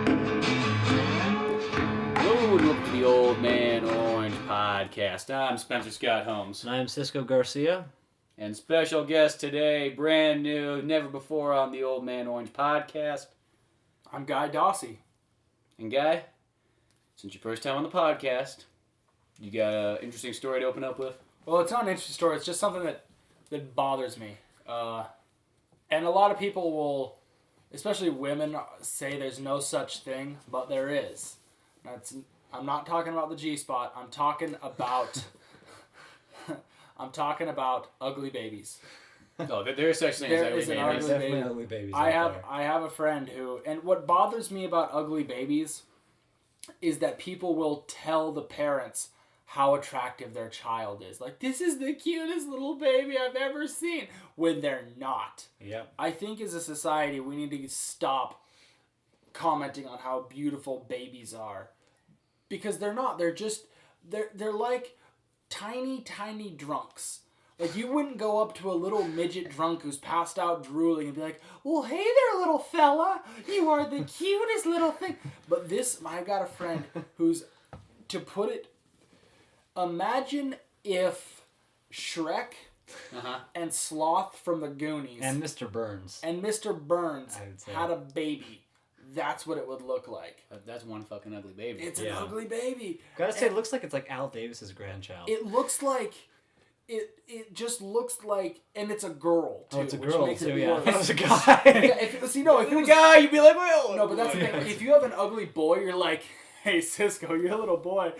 Hello and welcome to the Old Man Orange podcast. I'm Spencer Scott Holmes. And I'm Cisco Garcia. And special guest today, brand new, never before on the Old Man Orange podcast. I'm Dossi. And Guy, since your first time on the podcast, you got an interesting story to open up with? Well, it's not an interesting story. It's just something that bothers me. And a lot of people will, especially women, say there's no such thing, but there is. I'm not talking about the G-spot. I'm talking about ugly babies. Oh, there is such thing as ugly babies. Ugly Definitely baby. ugly babies. I have a friend who, and what bothers me about ugly babies is that people will tell the parents how attractive their child is. Like, this is the cutest little baby I've ever seen, when they're not. Yep. I think as a society we need to stop commenting on how beautiful babies are, because they're not. They're like tiny drunks. Like, you wouldn't go up to a little midget drunk who's passed out drooling and be like, well, hey there, little fella, you are the cutest little thing. But I got a friend who's, to put it, imagine if Shrek and Sloth from the Goonies and Mr. Burns had a baby. That's what it would look like. That's one fucking ugly baby. It's an ugly baby. Gotta say, it looks like it's like Al Davis's grandchild. It looks like... It just looks like... And it's a girl, too. Oh, it's a girl, makes too, it yeah. worse. It was a guy. Yeah, if it was a guy, you'd be like, well... No, but that's the thing. If you have an ugly boy, you're like, hey, Cisco, you're a little boy.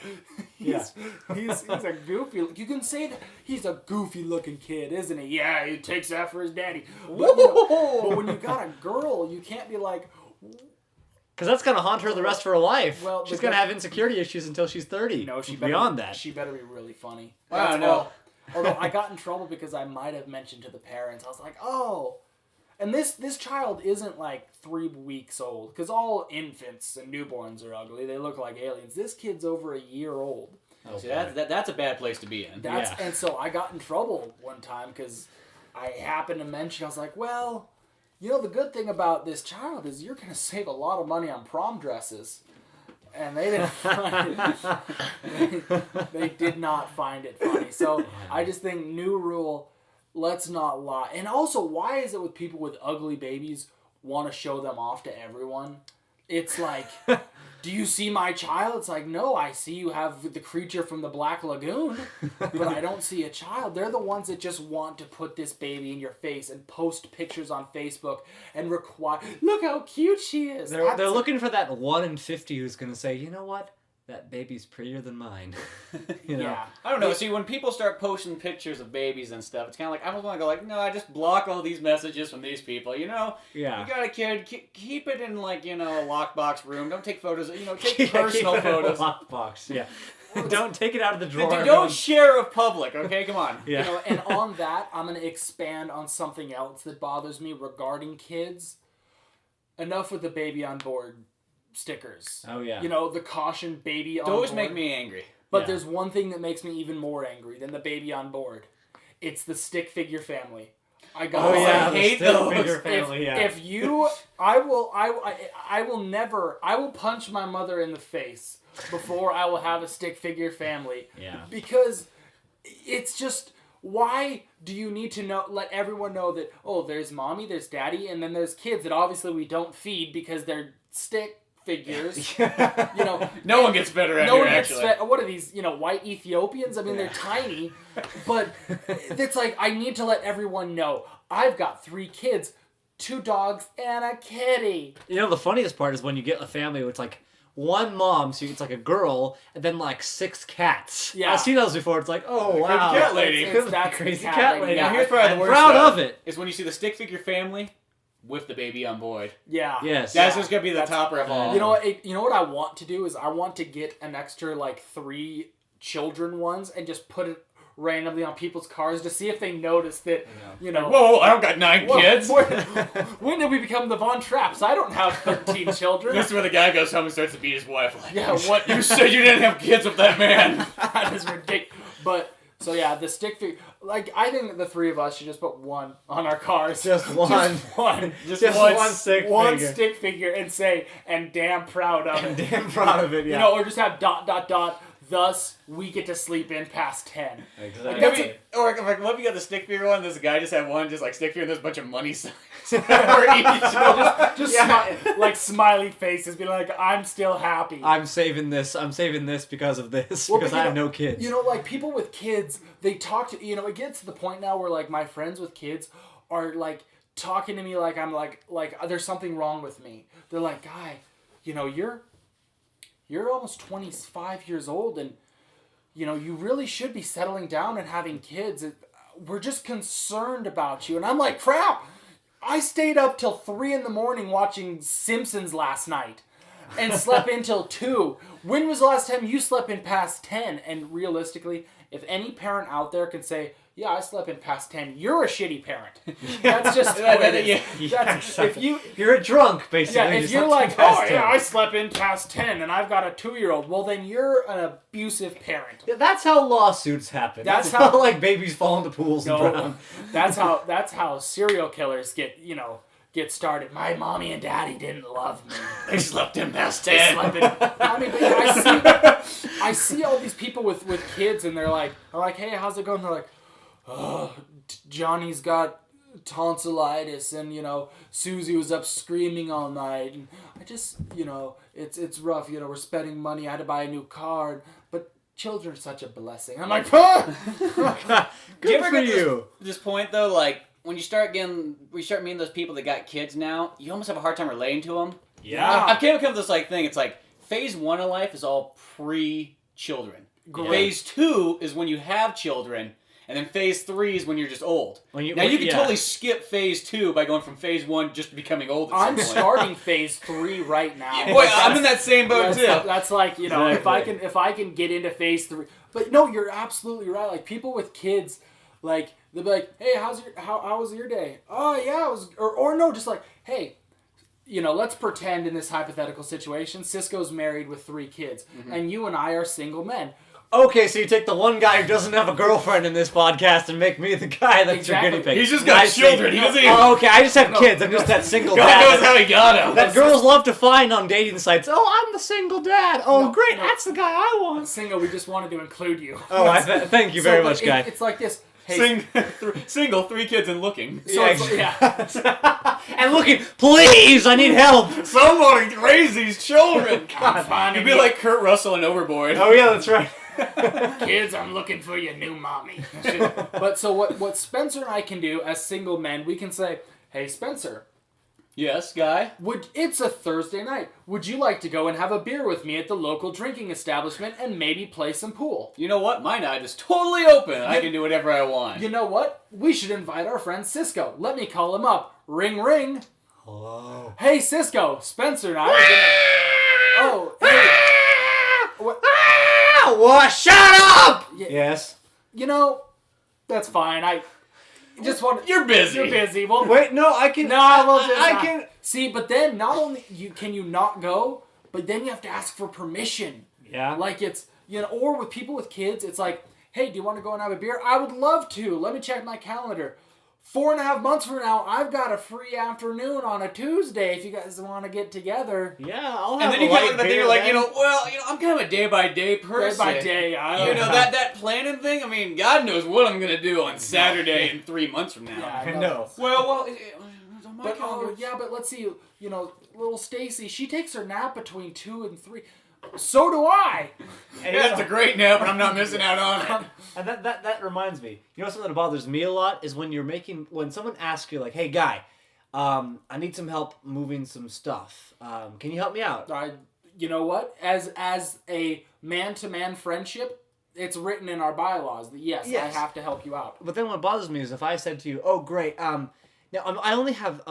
He's a goofy... You can say that he's a goofy-looking kid, isn't he? Yeah, he takes after his daddy. But when you got a girl, you can't be like... Because that's going to haunt her the rest of her life. Well, she's going to have insecurity issues until she's 30. No, she beyond that. She better be really funny. I don't know. Although I got in trouble because I might have mentioned to the parents. I was like, oh. And this child isn't like 3 weeks old. Because all infants and newborns are ugly. They look like aliens. This kid's over a year old. Oh, see, that's a bad place to be in. And so I got in trouble one time because I happened to mention, I was like, well... You know, the good thing about this child is you're going to save a lot of money on prom dresses. And they didn't find it. They did not find it funny. So I just think, new rule, let's not lie. And also, why is it with people with ugly babies want to show them off to everyone? It's like, do you see my child? It's like, no, I see you have the creature from the Black Lagoon, but I don't see a child. They're the ones that just want to put this baby in your face and post pictures on Facebook and require, look how cute she is. They're looking for that 1 in 50 who's going to say, you know what? That baby's prettier than mine. You know? Yeah. I don't know. See, when people start posting pictures of babies and stuff, it's kind of like, I don't want to go like, no, I just block all these messages from these people, you know? Yeah. You got a kid, keep it in, like, you know, a lockbox room. Don't take photos, you know, take personal photos. Lockbox, yeah. Don't take it out of the drawer. Don't share of public, okay? Come on. Yeah. You know, and on that, I'm going to expand on something else that bothers me regarding kids. Enough with the baby on board stickers. Oh, yeah. You know, the caution baby on board. Those make me angry. But there's one thing that makes me even more angry than the baby on board. It's the stick figure family. I hate those. I will punch my mother in the face before I will have a stick figure family. Yeah. Because it's just, why do you need to let everyone know that, oh, there's mommy, there's daddy, and then there's kids that obviously we don't feed because they're stick figures. You know, no one gets better at it, actually. What are these, white Ethiopians? I mean, they're tiny, but it's like, I need to let everyone know I've got 3 kids, 2 dogs, and a kitty. You know, the funniest part is when you get a family where it's like one mom, so it's like a girl, and then like 6 cats. Yeah. I've seen those before. It's like, oh, wow. Crazy cat lady. That's crazy cat lady. Now, here's probably the worst proud stuff, of it. is when you see the stick figure family with the baby on board. Yeah. Yes. That's just going to be the topper of all. You know what I want to do is I want to get an extra, 3 children ones and just put it randomly on people's cars to see if they notice that, Whoa, I don't got 9 kids. When did we become the Von Trapps? I don't have 13 children. This is where the guy goes home and starts to beat his wife. Like, yeah, what? You said you didn't have kids with that man. That is ridiculous. But So yeah, the stick figure. Like I think the three of us should just put one on our cars. Just one. Just one stick one figure. stick figure, and say, "And damn proud of it." Damn proud of it. Yeah. You know, or just have ... Thus, we get to sleep in past 10. Exactly. Or like, what if you got the stick figure one? This guy just had one, just like stick figure, and there's a bunch of money signs for each. Like smiley faces, be like, "I'm still happy. I'm saving this. I'm saving this because of this. Well, because but I have no kids. You know, like people with kids, they talk to. You know, it gets to the point now where like my friends with kids are like talking to me like I'm like there's something wrong with me. They're like, "Guy, you know, you're almost 25 years old, and you know you really should be settling down and having kids. We're just concerned about you." And I'm like, "Crap! I stayed up till 3 a.m. watching Simpsons last night, and slept in till 2. When was the last time you slept in past 10? And realistically, if any parent out there can say, "Yeah, I slept in past 10," you're a shitty parent. That's just what it is. That's, if you're a drunk, basically. yeah, if you're like, "Oh yeah, I slept in past 10 and I've got a 2-year-old," well then you're an abusive parent. That's how lawsuits happen. That's how how like babies fall into pools and drown. That's how serial killers get started. My mommy and daddy didn't love me. They slept in past They 10. slept in. I mean, I see all these people with kids, and they're like, "Hey, how's it going?" They're like, "Oh, Johnny's got tonsillitis, and you know, Susie was up screaming all night, and I just, you know, it's rough. You know, we're spending money. I had to buy a new car, but children are such a blessing." I'm like, "Huh?" Do you ever for get you. this point though, like when you start meeting those people that got kids now, you almost have a hard time relating to them. Yeah. I've came to this like thing. It's like phase 1 of life is all pre-children. Great. Phase 2 is when you have children. And then phase 3 is when you're just old. You can totally skip phase 2 by going from phase 1 just to becoming old at some I'm point. starting phase 3 right now. Boy, I'm in that same boat too. That's like, you know, Exactly. if I can get into phase 3. But no, you're absolutely right. Like people with kids, like they'll be like, "Hey, how was your day?" "Oh yeah, it was," or no, just like, "Hey, you know, let's pretend in this hypothetical situation, Cisco's married with 3 kids, and you and I are single men." Okay, so you take the one guy who doesn't have a girlfriend in this podcast and make me the guy that's Exactly. your guinea pig. He's just got children. He doesn't even... Oh, okay, I just have kids. I'm just that single God dad. knows how he got him. That girls love to find on dating sites. "Oh, I'm the single dad. Oh, No, great, no. that's the guy I want." Single, we just wanted to include you. Oh, thank you very much, but guy. It's like this. Hey, Single, 3 kids and looking. so it's, yeah. And looking, please, I need help. Somebody raise these children. God, You'd be like Kurt Russell in Overboard. Oh yeah, that's right. "Kids, I'm looking for your new mommy." But so what Spencer and I can do as single men, we can say, "Hey Spencer, Yes, guy. it's a Thursday night. Would you like to go and have a beer with me at the local drinking establishment and maybe play some pool?" You know what? My night is totally open. I can do whatever I want. You know what? We should invite our friend Cisco. Let me call him up. Ring, ring. Hello. "Hey Cisco, Spencer and I are gonna..." "Oh, hey. What? What? Shut up! Yeah. Yes. You know, that's fine. I just want... You're busy. You're busy. Well, Wait, no, I can. no, I will just... I can. See, but then not only can you not go, but then you have to ask for permission. Yeah. Like it's, you know, or with people with kids, it's like, "Hey, do you want to go and have a beer?" "I would love to. Let me check my calendar. 4.5 months from now, I've got a free afternoon on a Tuesday if you guys want to get together." Yeah, I'll have And then a you kind light of look at that, beer you're like, then. I'm kind of a day-by-day person. Day by day, I don't You know, that planning thing, I mean, God knows what I'm going to do on Saturday and 3 months from now. Yeah, I know. Well, it's on my But calendar. but let's see. You know, little Stacy, she takes her nap between 2 and 3. So do I. And Yeah, it's a great nap, but I'm not missing out on it. And that reminds me. You know something that bothers me a lot is when when someone asks you like, "Hey guy, I need some help moving some stuff. Can you help me out?" You know what? As a man-to-man friendship, it's written in our bylaws that yes, I have to help you out. But then what bothers me is if I said to you, "Oh great, now I only have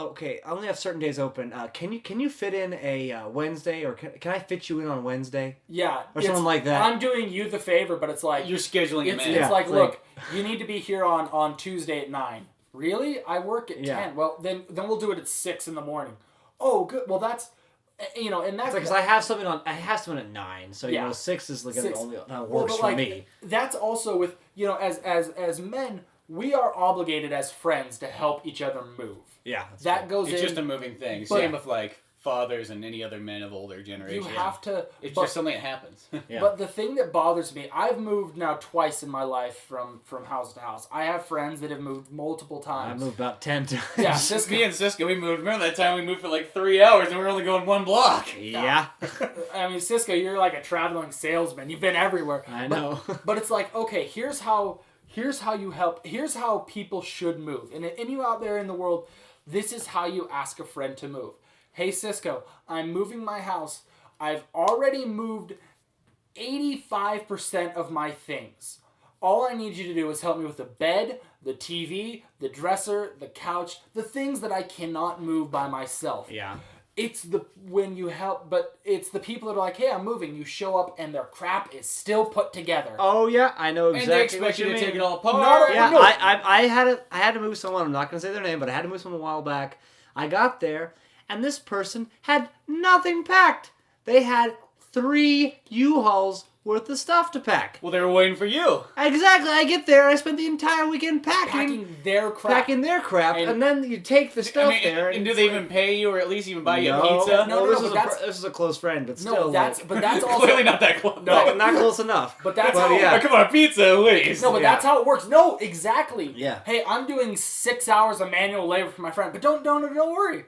certain days open. Can you fit in a Wednesday, or can I fit you in on Wednesday?" Yeah, Or something like that. I'm doing you the favor, but it's like You're scheduling him it's, in. it's Yeah, like, it's look, you need to be here on Tuesday at 9. Really? I work at Yeah. 10. Well, then we'll do it at 6 in the morning. Oh, good. Well, that's you know, and that's because I have something at 9, so you know 6 is like only works for me. That's also with, you know, as men, we are obligated as friends to help each other move. Yeah, that goes. It's just a moving thing. Same with like fathers and any other men of older generation. You have to. It's just something that happens. Yeah. But the thing that bothers me, I've moved now twice in my life from house to house. I have friends that have moved multiple times. I moved about 10 times. Yeah, Me and Cisco, we moved. Remember that time we moved for like 3 hours and we were only going 1 block? Yeah. I mean, Cisco, you're like a traveling salesman. You've been everywhere. I know. But it's like, okay, here's how you help. Here's how people should move. And you out there in the world, this is how you ask a friend to move. Hey, Cisco, I'm moving my house. I've already moved 85% of my things. All I need you to do is help me with the bed, the TV, the dresser, the couch, the things that I cannot move by myself. Yeah. It's the people that are like, hey, I'm moving. You show up and their crap is still put together. Oh yeah, I know exactly. And they expect you to take it all apart. No. I had to move someone. I'm not going to say their name, but I had to move someone a while back. I got there, and this person had nothing packed. They had 3 U-Hauls worth of stuff to pack. Well, they were waiting for you. Exactly. I get there. I spent the entire weekend Packing their crap. And then you take the stuff there. And do they even pay you, or at least even buy you a No, pizza? No, this is a close friend, but still. That's also clearly not that close. No, not close enough. But that's But how. yeah. Oh, come on, pizza at least. No, but that's how it works. No, exactly. Yeah. Hey, I'm doing 6 hours of manual labor for my friend, but don't worry.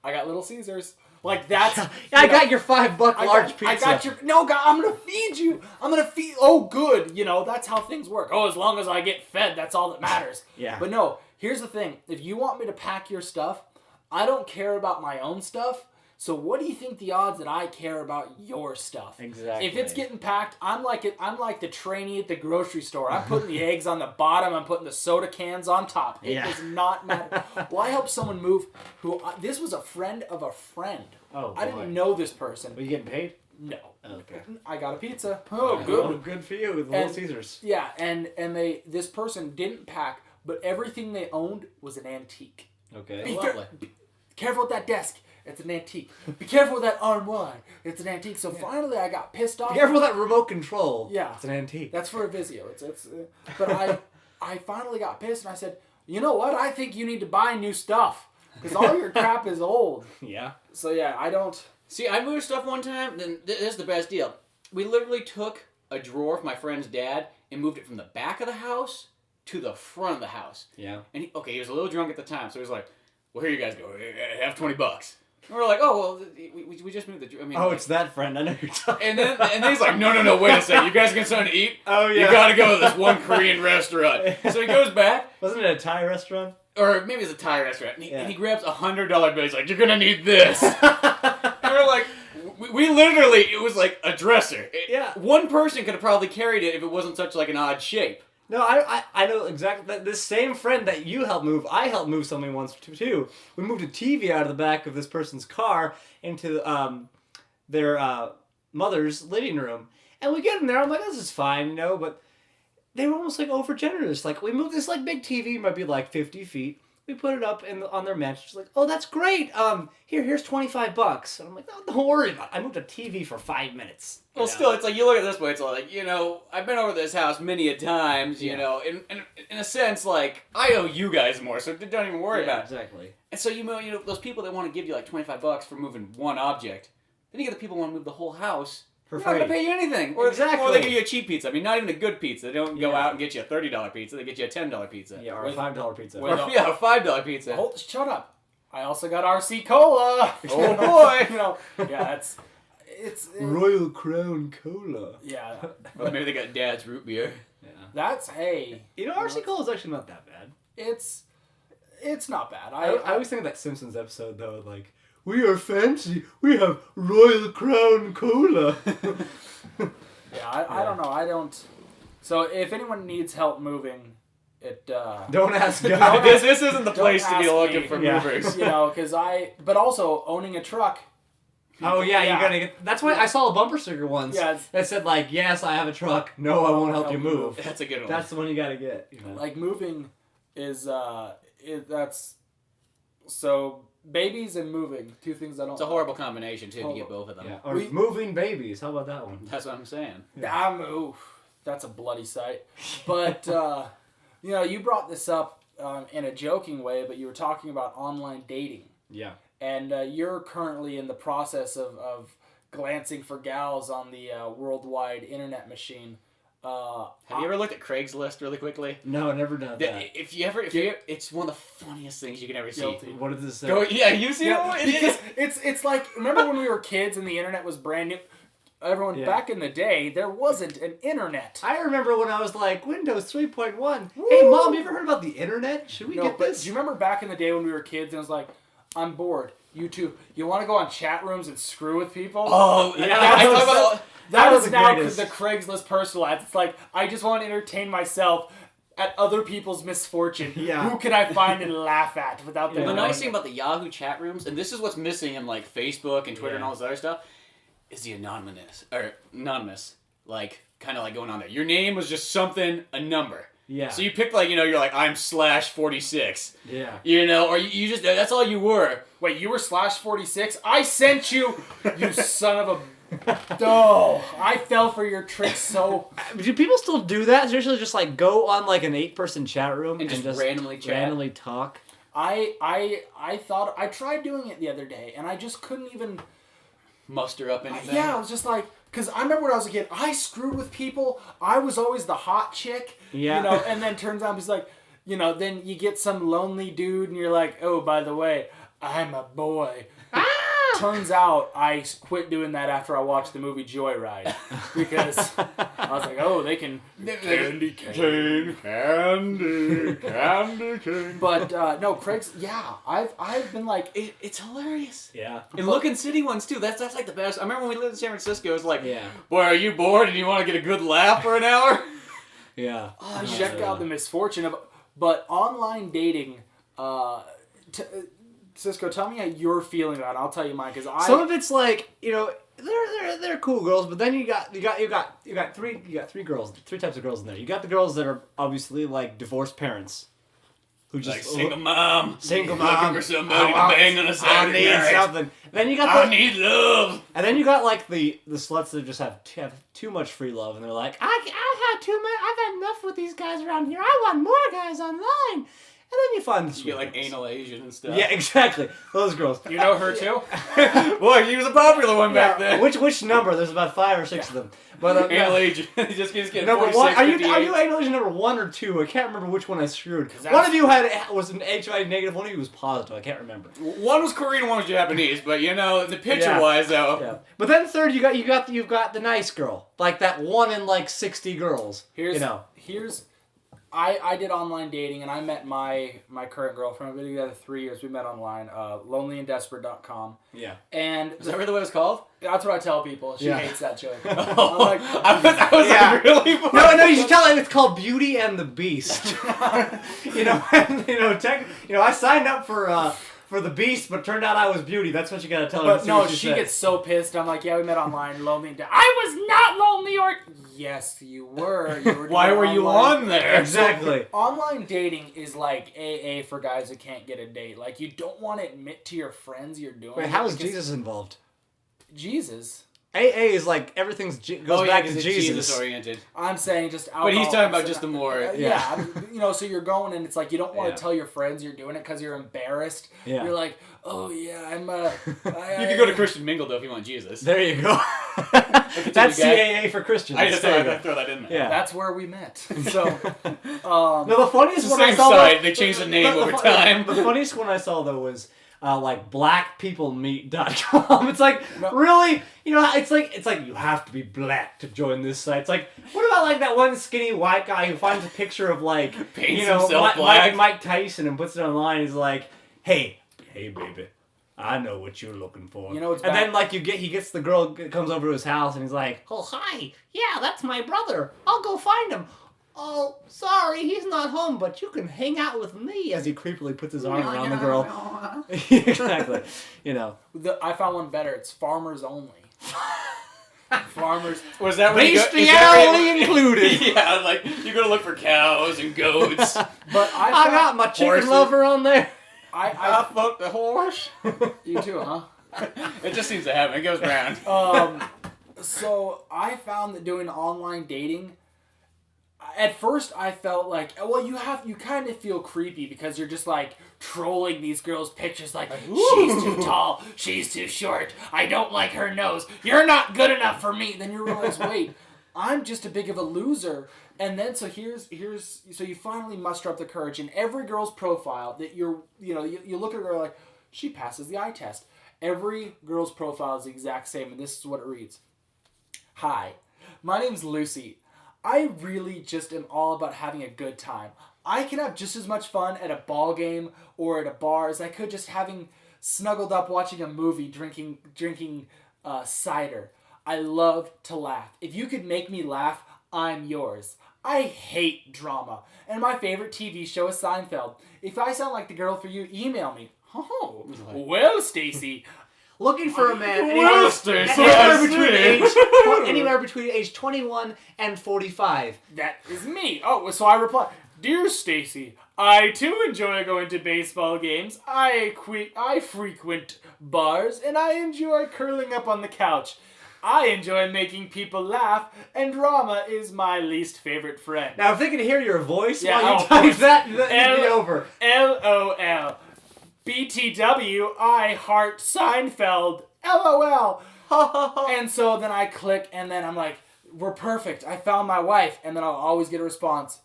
I got Little Caesars. Like that's. I got your $5 large pizza. I got your. No, God, I'm gonna feed you. Oh, good. You know that's how things work. Oh, as long as I get fed, that's all that matters. Yeah. But no, here's the thing. If you want me to pack your stuff, I don't care about my own stuff. So what do you think the odds that I care about your stuff? Exactly. If it's getting packed, I'm like the trainee at the grocery store. I'm putting the eggs on the bottom. I'm putting the soda cans on top. It does not matter. Well, I helped someone move. This was a friend of a friend. Oh, boy. I didn't know this person. Were you getting paid? No. Okay. I got a pizza. Oh, good. Oh, good for you with Little Caesars. Yeah, and this person didn't pack, but everything they owned was an antique. Okay. Be careful with that desk. It's an antique. Be careful with that armoire. It's an antique. So finally, I got pissed off. Be careful with that remote control. Yeah, it's an antique. That's for a Vizio. But I finally got pissed and I said, you know what? I think you need to buy new stuff because all your crap is old. Yeah. So yeah, I don't. See, I moved stuff one time. Then this is the best deal. We literally took a drawer from my friend's dad and moved it from the back of the house to the front of the house. Yeah. And he was a little drunk at the time, so he was like, "Well, here you guys go. Have $20." And we're like, "Oh well, we just moved the." It's that friend. I know you're talking. And then he's like, "No, wait a second. You guys get something to eat? Oh yeah. You gotta go to this one Korean restaurant." So he goes back. Wasn't it a Thai restaurant? Or maybe it's a Thai restaurant. And he grabs $100 bill. He's like, "You're gonna need this." And we're like, we literally, it was like a dresser. Yeah. One person could have probably carried it if it wasn't such like an odd shape. No, I know exactly that. This same friend that you helped move, I helped move something once too. We moved a TV out of the back of this person's car into their mother's living room, and we get in there. I'm like, this is fine, you know, but they were almost like over generous. Like we moved this like big TV, might be like 50 feet. We put it up on their mansion. She's like, oh, that's great. Here's $25. And I'm like, no, don't worry about it. I moved a TV for 5 minutes. Well, still, it's like, you look at this way, it's like, you know, I've been over this house many a times, you know, in a sense, like, I owe you guys more, so don't even worry about it. Exactly. And so, you know, those people that want to give you like $25 for moving one object, then you get the people who want to move the whole house. For They're not going to pay you anything. Or they give you a cheap pizza. I mean, not even a good pizza. They don't go out and get you a $30 pizza. They get you a $10 pizza. Yeah, or a $5 pizza. Or, a $5 pizza. Shut up. I also got RC Cola. Oh, boy. You know, yeah, it's Royal Crown Cola. Yeah. Or maybe they got Dad's root beer. Yeah. Hey. You know, RC Cola is actually not that bad. It's not bad. I always think of that Simpsons episode, though, like, we are fancy. We have Royal Crown Cola. I don't know. I don't. So if anyone needs help moving, don't ask God. This isn't the place to be looking for Yeah. movers. You know, but also owning a truck. Oh yeah, you're gonna get. That's why I saw a bumper sticker once that said like, "Yes, I have a truck. No, I won't help you move." That's a good one. That's the one you gotta get. You know? Like moving is that's so babies and moving, two things I don't. It's a horrible combination too if you get both of them. Yeah. Or moving babies. How about that one? That's what I'm saying. That's a bloody sight. But you brought this up in a joking way, but you were talking about online dating. Yeah. And you're currently in the process of glancing for gals on the worldwide internet machine. Have you ever looked at Craigslist really quickly? No, I've never done that. If you it's one of the funniest things you can ever see. Guilty. What does this say? You see it? Because it's like, remember when we were kids and the internet was brand new? Everyone, back in the day, there wasn't an internet. I remember when I was like, Windows 3.1. Hey, Mom, you ever heard about the internet? Should we get this? Do you remember back in the day when we were kids and it was like, I'm bored. You too. You want to go on chat rooms and screw with people? Oh, yeah. That was is the now greatest. the Craigslist personal ads. It's like, I just want to entertain myself at other people's misfortune. Yeah. Who can I find and laugh at without them? The knowing nice thing it? about the Yahoo chat rooms, and this is what's missing in like Facebook and Twitter and all this other stuff, is the anonymous, like kind of like going on there. Your name was just something, a number. Yeah. So you picked like, you're like, I'm /46. Yeah. Or you just, that's all you were. Wait, you were /46? I sent you, you son of a... Oh, I fell for your trick so... Do people still do that? Seriously, just like go on like an 8-person chat room And just randomly chat? randomly talk? I thought... I tried doing it the other day, and I just couldn't even... Muster up anything? I was just like... Because I remember when I was a kid, I screwed with people. I was always the hot chick. Yeah. And then turns out he's like... then you get some lonely dude, and you're like, oh, by the way, I'm a boy. Turns out I quit doing that after I watched the movie Joyride. Because I was like, oh, they can... Candy cane. But, no, Craig's... Yeah, I've been like... It's hilarious. Yeah. And Looking City ones too. That's like the best. I remember when we lived in San Francisco. It was like, Yeah. boy, are you bored and you want to get a good laugh for an hour? Yeah. Check out the misfortune of... But online dating... Cisco, tell me how you're feeling about it. I'll tell you mine, because Some of it's like, they're cool girls, but then you got three girls, three types of girls in there. You got the girls that are obviously like divorced parents, who just Like single mom. looking for somebody to bang on a I Saturday need night. something. Then you got I need love. and then you got like the sluts that just have too much free love, and they're like, I've had enough with these guys around here. I want more guys online. And then you find the You sweet get like ones. anal Asian and stuff. Yeah, exactly. Those girls. You know her, too? Boy, he was a popular one back then. Which number? There's about 5 or 6 of them. But Anal Asian. He just getting number 46, one. Are you 58. anal Asian number 1 or 2? I can't remember which one I screwed. that's- One of you was an HIV negative. One of you was positive. I can't remember. One was Korean, one was Japanese, but the picture Yeah. wise though. Yeah. But then third, you've got the nice girl, like that 1 in like 60 girls. I did online dating, and I met my current girlfriend. We've been together 3 years. We met online, lonelyanddesperate.com. Yeah. And Is that really what it's called? that's what I tell people. She Yeah. hates that joke. Oh, like, I was Yeah. like, really? No, you should tell them it's called Beauty and the Beast. I signed up for the Beast, but turned out I was Beauty. That's what you gotta tell her. But no, she gets so pissed. I'm like, yeah, we met online, lonely and I was not lonely or... Yes, you were. Why were you on there? Exactly. Online dating is like AA for guys that can't get a date. Like, you don't want to admit to your friends you're doing Wait, it how is because- Jesus involved? Jesus? AA is like everything's goes back to it's Jesus. oriented. I'm saying just alcohol. But he's talking about just the more. So you're going and it's like you don't want Yeah. to tell your friends you're doing it because you're embarrassed. Yeah. You're like, oh yeah, I'm. You could go to Christian Mingle though if you want Jesus. There you go. Continue, That's guy. CAA for Christians. I just There you thought go. I'd throw that in there. Yeah. That's where we met. So, No, the funniest It's the one I same saw. site. They changed the name over time. The funniest one I saw though was like blackpeoplemeet.com. It's like No. really, it's like you have to be black to join this site. It's like what about like that one skinny white guy who finds a picture of like Paints himself black. Mike Tyson and puts it online. He's like, hey baby. I know what you're looking for. It's and back- then like he gets the girl comes over to his house and he's like, oh hi, yeah, that's my brother. I'll go find him. Oh, sorry, he's not home, but you can hang out with me as he creepily puts his arm around the girl. Exactly. I found one better. It's farmers only. Farmers. Was that when Bestiality included. Yeah, like you're gonna look for cows and goats. But I got my chicken Horses. lover on there. I fucked the horse. You too, huh? It just seems to happen. It goes round. So I found that doing online dating, at first I felt like, well, you kind of feel creepy because you're just like trolling these girls' pictures like, she's too tall, she's too short, I don't like her nose, you're not good enough for me. Then you realize, wait, I'm just a big of a loser. And then so so you finally muster up the courage in every girl's profile that you look at her like, she passes the eye test. Every girl's profile is the exact same, and this is what it reads. Hi, my name's Lucy. I really just am all about having a good time. I can have just as much fun at a ball game or at a bar as I could just having snuggled up watching a movie, drinking cider. I love to laugh. If you could make me laugh, I'm yours. I hate drama. And my favorite TV show is Seinfeld. If I sound like the girl for you, email me. Oh, well, Stacy. Looking for a man anywhere between age 21 and 45. That is me. Oh, so I reply, Dear Stacy, I too enjoy going to baseball games. I frequent bars, and I enjoy curling up on the couch. I enjoy making people laugh, and drama is my least favorite friend. Now, if they can hear your voice while you type that, it'd be over. LOL. BTW, I heart Seinfeld. LOL. And so then I click, and then I'm like, we're perfect. I found my wife. And then I'll always get a response.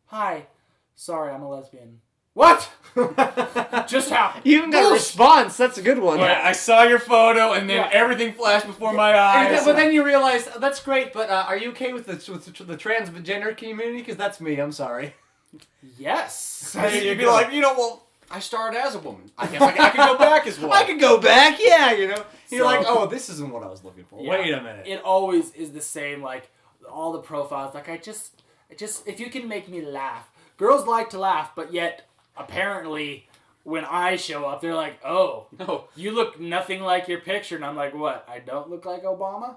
Hi. Sorry, I'm a lesbian. What? Just happened. You even got a response. That's a good one. Yeah, I saw your photo, and then everything flashed before my eyes. But then you realize, that's great, but are you okay with the transgender community? Because that's me. I'm sorry. Yes. You'd be like, well, I started as a woman. I guess I could go back as one. I could go back, yeah, You're like, oh, this isn't what I was looking for. Yeah, wait a minute. It always is the same, like, all the profiles. Like, I just, if you can make me laugh. Girls like to laugh, but yet, apparently, when I show up, they're like, oh, no, you look nothing like your picture. And I'm like, what? I don't look like Obama?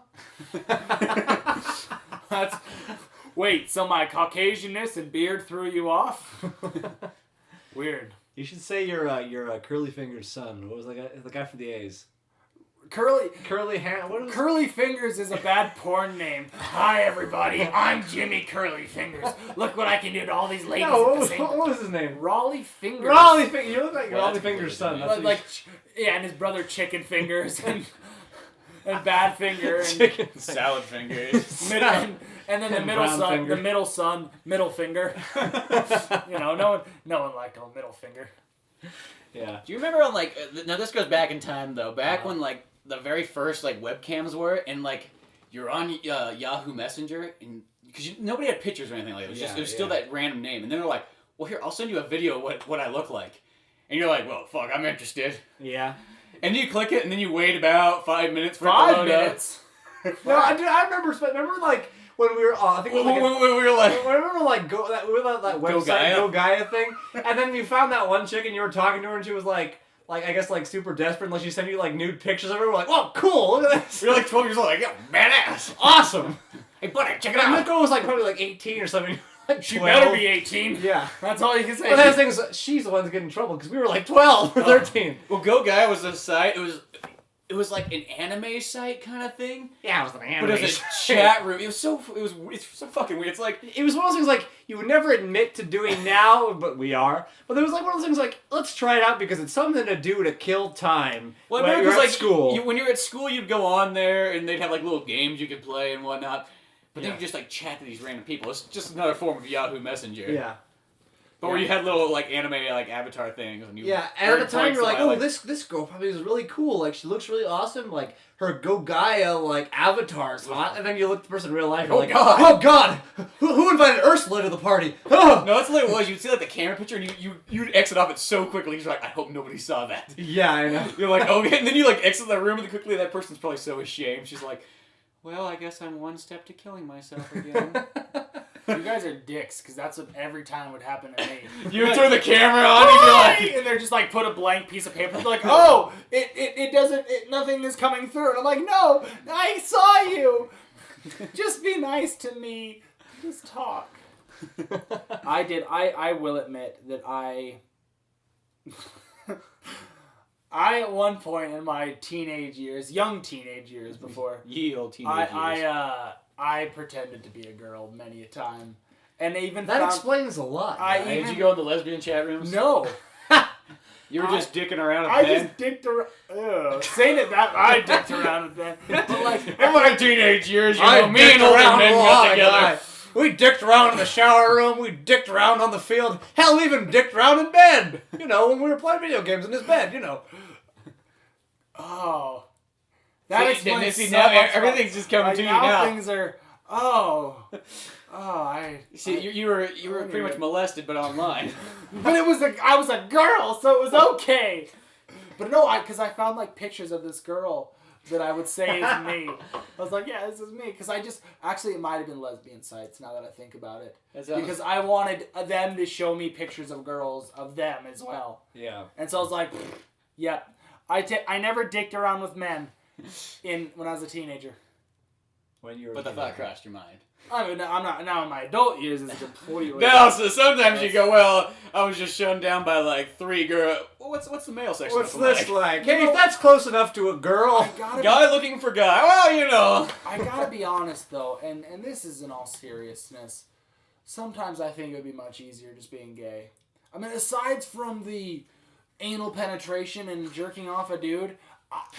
Wait, so my Caucasianness and beard threw you off? Weird. You should say you're Curly Fingers' son. What was the guy for the A's? Curly Fingers is a bad porn name. Hi everybody, I'm Jimmy Curly Fingers. Look what I can do to all these ladies. No, what was his name? Raleigh Fingers. Raleigh Fingers. You look like Raleigh Fingers' son. And his brother Chicken Fingers and Bad Finger and Salad Fingers. And then the middle son, Middle Finger. No one liked old Middle Finger. Yeah. Do you remember on now this goes back in time though, back when the very first webcams were, and you're on Yahoo Messenger, and because nobody had pictures or anything like that. It was still that random name, and then they're like, well, here, I'll send you a video of what I look like, and you're like, well, fuck, I'm interested. Yeah. And you click it, and then you wait about 5 minutes for 5 minutes. No, I remember when we were I think it was we were that website Go Gaia thing, and then you found that one chick and you were talking to her and she was like I guess super desperate, and she sent you nude pictures of her. We're like, whoa, cool, look at this. You're 12 years old, yeah, badass, awesome. Hey buddy, check it out. And that girl was probably 18 or something. She better be 18. Yeah. That's all you can say. Well, the thing is, she's the one that's getting in trouble because we were 12 or 13. Well, Go Gaia was a site. It was like an anime site kind of thing. Yeah, it was an anime. But it was a chat room. It's so fucking weird. It's it was one of those things you would never admit to doing now, but we are. But there was one of those things let's try it out because it's something to do to kill time. Well, when you're at school. When you're at school, you'd go on there and they'd have little games you could play and whatnot. But then you just chat to these random people. It's just another form of Yahoo Messenger. Yeah. But where you had little anime avatar things. And and at the time you're like, oh, this girl probably is really cool. She looks really awesome. Her Go Gaia avatar's hot. And then you look at the person in real life. You're God. Oh God, who invited Ursula to the party? Oh. No, that's what it was. You'd see the camera picture and you'd exit off it so quickly. You're like, I hope nobody saw that. Yeah, I know. You're like, okay, and then you exit the room and quickly that person's probably so ashamed. She's like, well, I guess I'm one step to killing myself again. You guys are dicks, because that's what every time would happen to me. You turn the camera on and and they're just put a blank piece of paper. They're like, oh, it doesn't, nothing is coming through. And I'm like, no, I saw you. Just be nice to me. Just talk. I will admit that I at one point in my young teenage years before, Ye old teenage years. I pretended to be a girl many a time, and even That explains a lot. Did you go in the lesbian chat rooms? No. You were just dicking around I with Ben? just dicked around. Saying it that I dicked around with Ben. But like In my teenage years, me and dicked older around men a got lot, together. guy. We dicked around in the shower room. We dicked around on the field. Hell, we even dicked around in bed. You know, when we were playing video games in his bed. You know. Oh. That explains so now much. everything's just coming to you now. Things are. Oh. See, you were pretty much molested, but online. But I was a girl, so it was okay. But no, because I found like pictures of this girl that I would say is me. I was like, yeah, this is me. Because it might have been lesbian sites now that I think about it. Because I wanted them to show me pictures of girls of them as well. Yeah. And so I was like, yeah. I never dicked around with men when I was a teenager. When you were. But the thought crossed your mind. I mean, I'm not now in my adult years as a completely. No, so sometimes you go, well, I was just shunned down by like 3 girls. Well, what's the male section? What's this like? Hey, if that's close enough to a girl. Guy looking for guy. Well, you know. I gotta be honest though, and this is in all seriousness. Sometimes I think it would be much easier just being gay. I mean, aside from the anal penetration and jerking off a dude.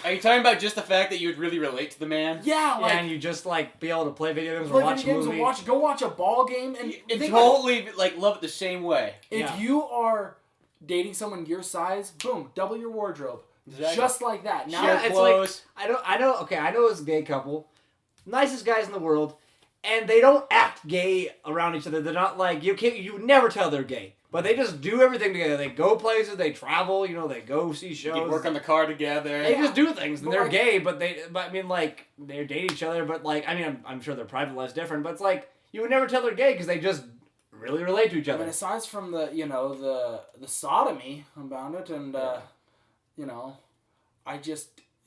Are you talking about just the fact that you would really relate to the man? Yeah, like, and you just like be able to play video games or watch a movie. Go watch a ball game and totally like love it the same way. If you are dating someone your size, boom, double your wardrobe, just like that. Now it's like I know it's a gay couple, nicest guys in the world, and they don't act gay around each other. They're not like you would never tell they're gay. But they just do everything together. They go places, they travel, they go see shows. They work on the car together. They just do things, and they're gay, but I mean, like, they date each other, but like, I mean, I'm sure their private life's different, but it's like, you would never tell they're gay because they just really relate to each other. I mean, aside from the sodomy about it, and,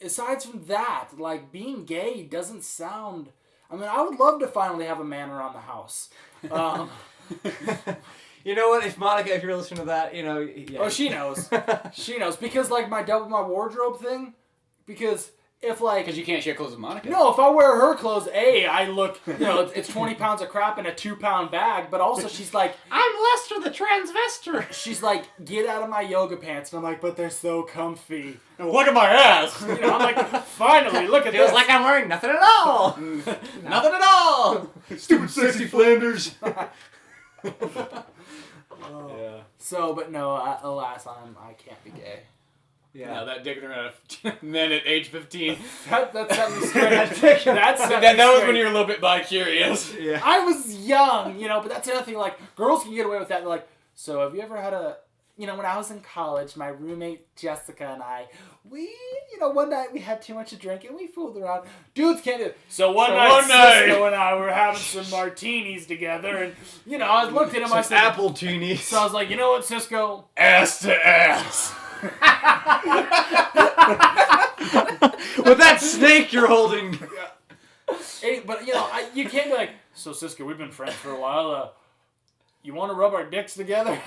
aside from that, like, being gay doesn't sound, I mean, I would love to finally have a man around the house. You know what? If Monica, if you're listening to that, yeah. Oh, she knows. She knows. Because, like, my double my wardrobe thing, because if, like... Because you can't share clothes with Monica. No, if I wear her clothes, I look, it's 20 pounds of crap in a 2-pound bag, but also she's like... I'm Lester the transvestite. She's like, get out of my yoga pants. And I'm like, but they're so comfy. And look at my ass. I'm like, finally, look at this. Feels like I'm wearing nothing at all. Nothing at all. Stupid sexy Flanders. Yeah. So, but no, alas, I can't be gay. Yeah. No, that dicking around men at age 15. That set me straight. That was when you were a little bit bi-curious. Yeah. I was young, but that's another thing. Like, girls can get away with that. They're like, so have you ever had when I was in college, my roommate Jessica and I, we, one night we had too much to drink and we fooled around. Dudes can't do it. So one night, Cisco and I were having some martinis together, and, I looked at him, I said... apple teenies. So I was like, you know what, Cisco? Ass to ass. With that snake you're holding. Hey, but, you can't be like, so Cisco, we've been friends for a while, you want to rub our dicks together?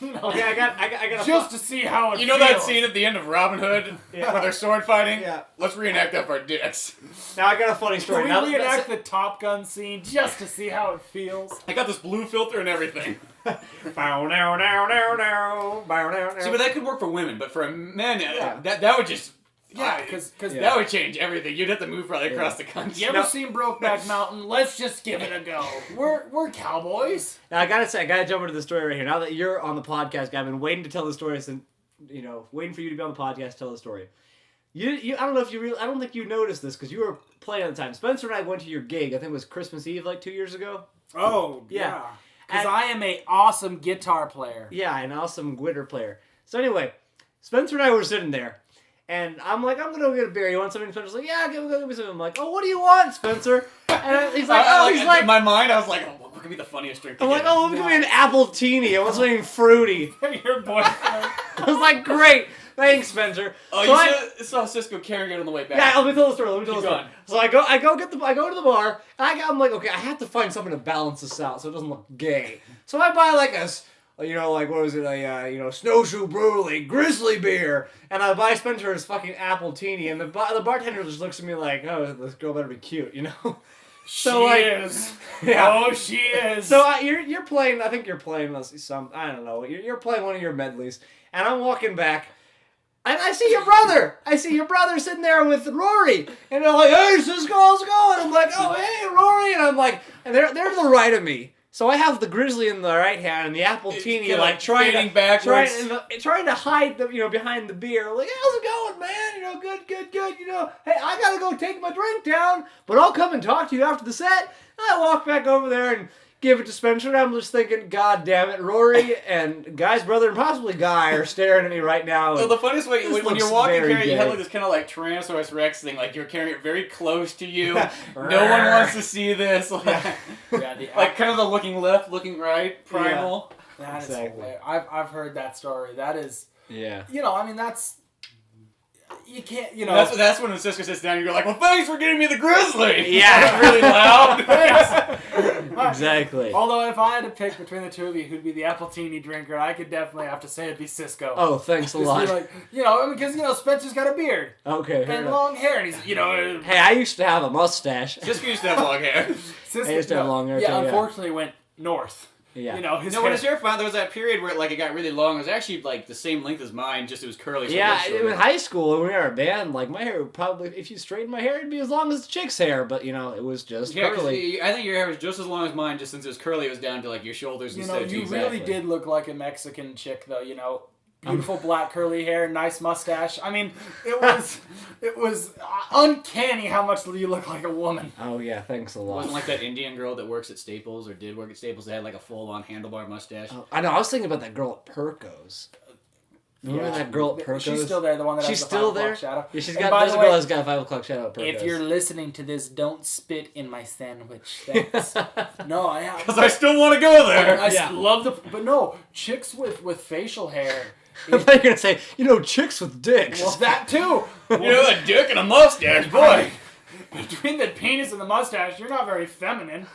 Okay, I got just to see how it feels. That scene at the end of Robin Hood where they're sword fighting? Yeah. Let's reenact up our dicks. Now I got a funny story. Can we reenact the Top Gun scene just to see how it feels? I got this blue filter and everything. See, but that could work for women, but for men, that would just... Yeah, because that would change everything. You'd have to move probably across the country. You ever seen Brokeback Mountain? Let's just give it a go. We're cowboys. Now, I gotta jump into the story right here. Now that you're on the podcast, guy, I've been waiting to tell the story since, waiting for you to be on the podcast to tell the story. I don't know if I don't think you noticed this because you were playing at the time. Spencer and I went to your gig. I think it was Christmas Eve, like 2 years ago. Oh, yeah. Because I am an awesome guitar player. Yeah, an awesome glitter player. So anyway, Spencer and I were sitting there. And I'm like, I'm gonna go get a beer. You want something? Spencer's like, yeah, give me something. I'm like, oh, what do you want, Spencer? And he's like, in my mind, I was like, oh, what could be the funniest drink? I'm like, oh, give me an apple teeny. I want something fruity. Your boyfriend. I was like, great, thanks, Spencer. Oh, so you saw Cisco carrying it on the way back. Yeah, let me tell the story. Keep going. So I go to the bar. And I'm like, okay, I have to find something to balance this out so it doesn't look gay. So I buy like a like what was it, snowshoe brewery, grizzly beer, and I buy Spencer his fucking apple teeny, and the bartender just looks at me like, oh, this girl better be cute, So she is. Yeah. Oh, she is. So you're playing. I think you're playing some. I don't know. You're playing one of your medleys, and I'm walking back, and I see your brother. I see your brother sitting there with Rory, and they're like, "Hey, Cisco, how's it going?" I'm like, "Oh, hey, Rory," and I'm like, and they're to the right of me. So I have the grizzly in the right hand and the apple teeny trying to hide behind the beer. Like, how's it going, man? Good. Hey, I gotta go take my drink down, but I'll come and talk to you after the set. I walk back over there and give it to Spencer, and I'm just thinking, God damn it, Rory and Guy's brother and possibly Guy are staring at me right now. So the funniest way, when you're walking here, you have like this kind of like Tyrannosaurus Rex thing, like you're carrying it very close to you. No one wants to see this. Like kind of the looking left, looking right, primal. Yeah. That is hilarious. I've heard that story. That is, yeah. That's. You can't, That's when Cisco sits down and you're like, well, thanks for getting me the grizzly. Yeah. Really loud. Thanks. Exactly. Although if I had to pick between the two of you who'd be the appletini drinker, I could definitely have to say it'd be Cisco. Oh, thanks a lot. Like, because, Spencer's got a beard. Okay. And long hair, and he's, Hey, I used to have a mustache. Cisco used to have long hair. I used to have long hair, too, unfortunately it went north. Yeah. When his hair found, there was that period where it got really long. It was actually like the same length as mine, just it was curly. So yeah, in high school when we were a band, like my hair would probably, if you straightened my hair, it'd be as long as the chick's hair, but it was just curly. I think your hair was just as long as mine, just since it was curly, it was down to like your shoulders instead of you really did look like a Mexican chick, though. Beautiful black curly hair, nice mustache. I mean, it was uncanny how much you look like a woman. Oh yeah, thanks a lot. It wasn't like that Indian girl that works at Staples or did work at Staples that had like a full-on handlebar mustache. Oh, I know. I was thinking about that girl at Perco's. Remember that girl at Perco's? She's still there, the one that has the 5 o'clock shadow. Yeah, there's a girl that's got a 5 o'clock shadow at Perco's. If you're listening to this, don't spit in my sandwich. Thanks. No, I have. Because I still want to go there. I love but no, chicks with facial hair. I thought you were going to say, chicks with dicks. Well, that too. A dick and a mustache, boy. Between the penis and the mustache, you're not very feminine.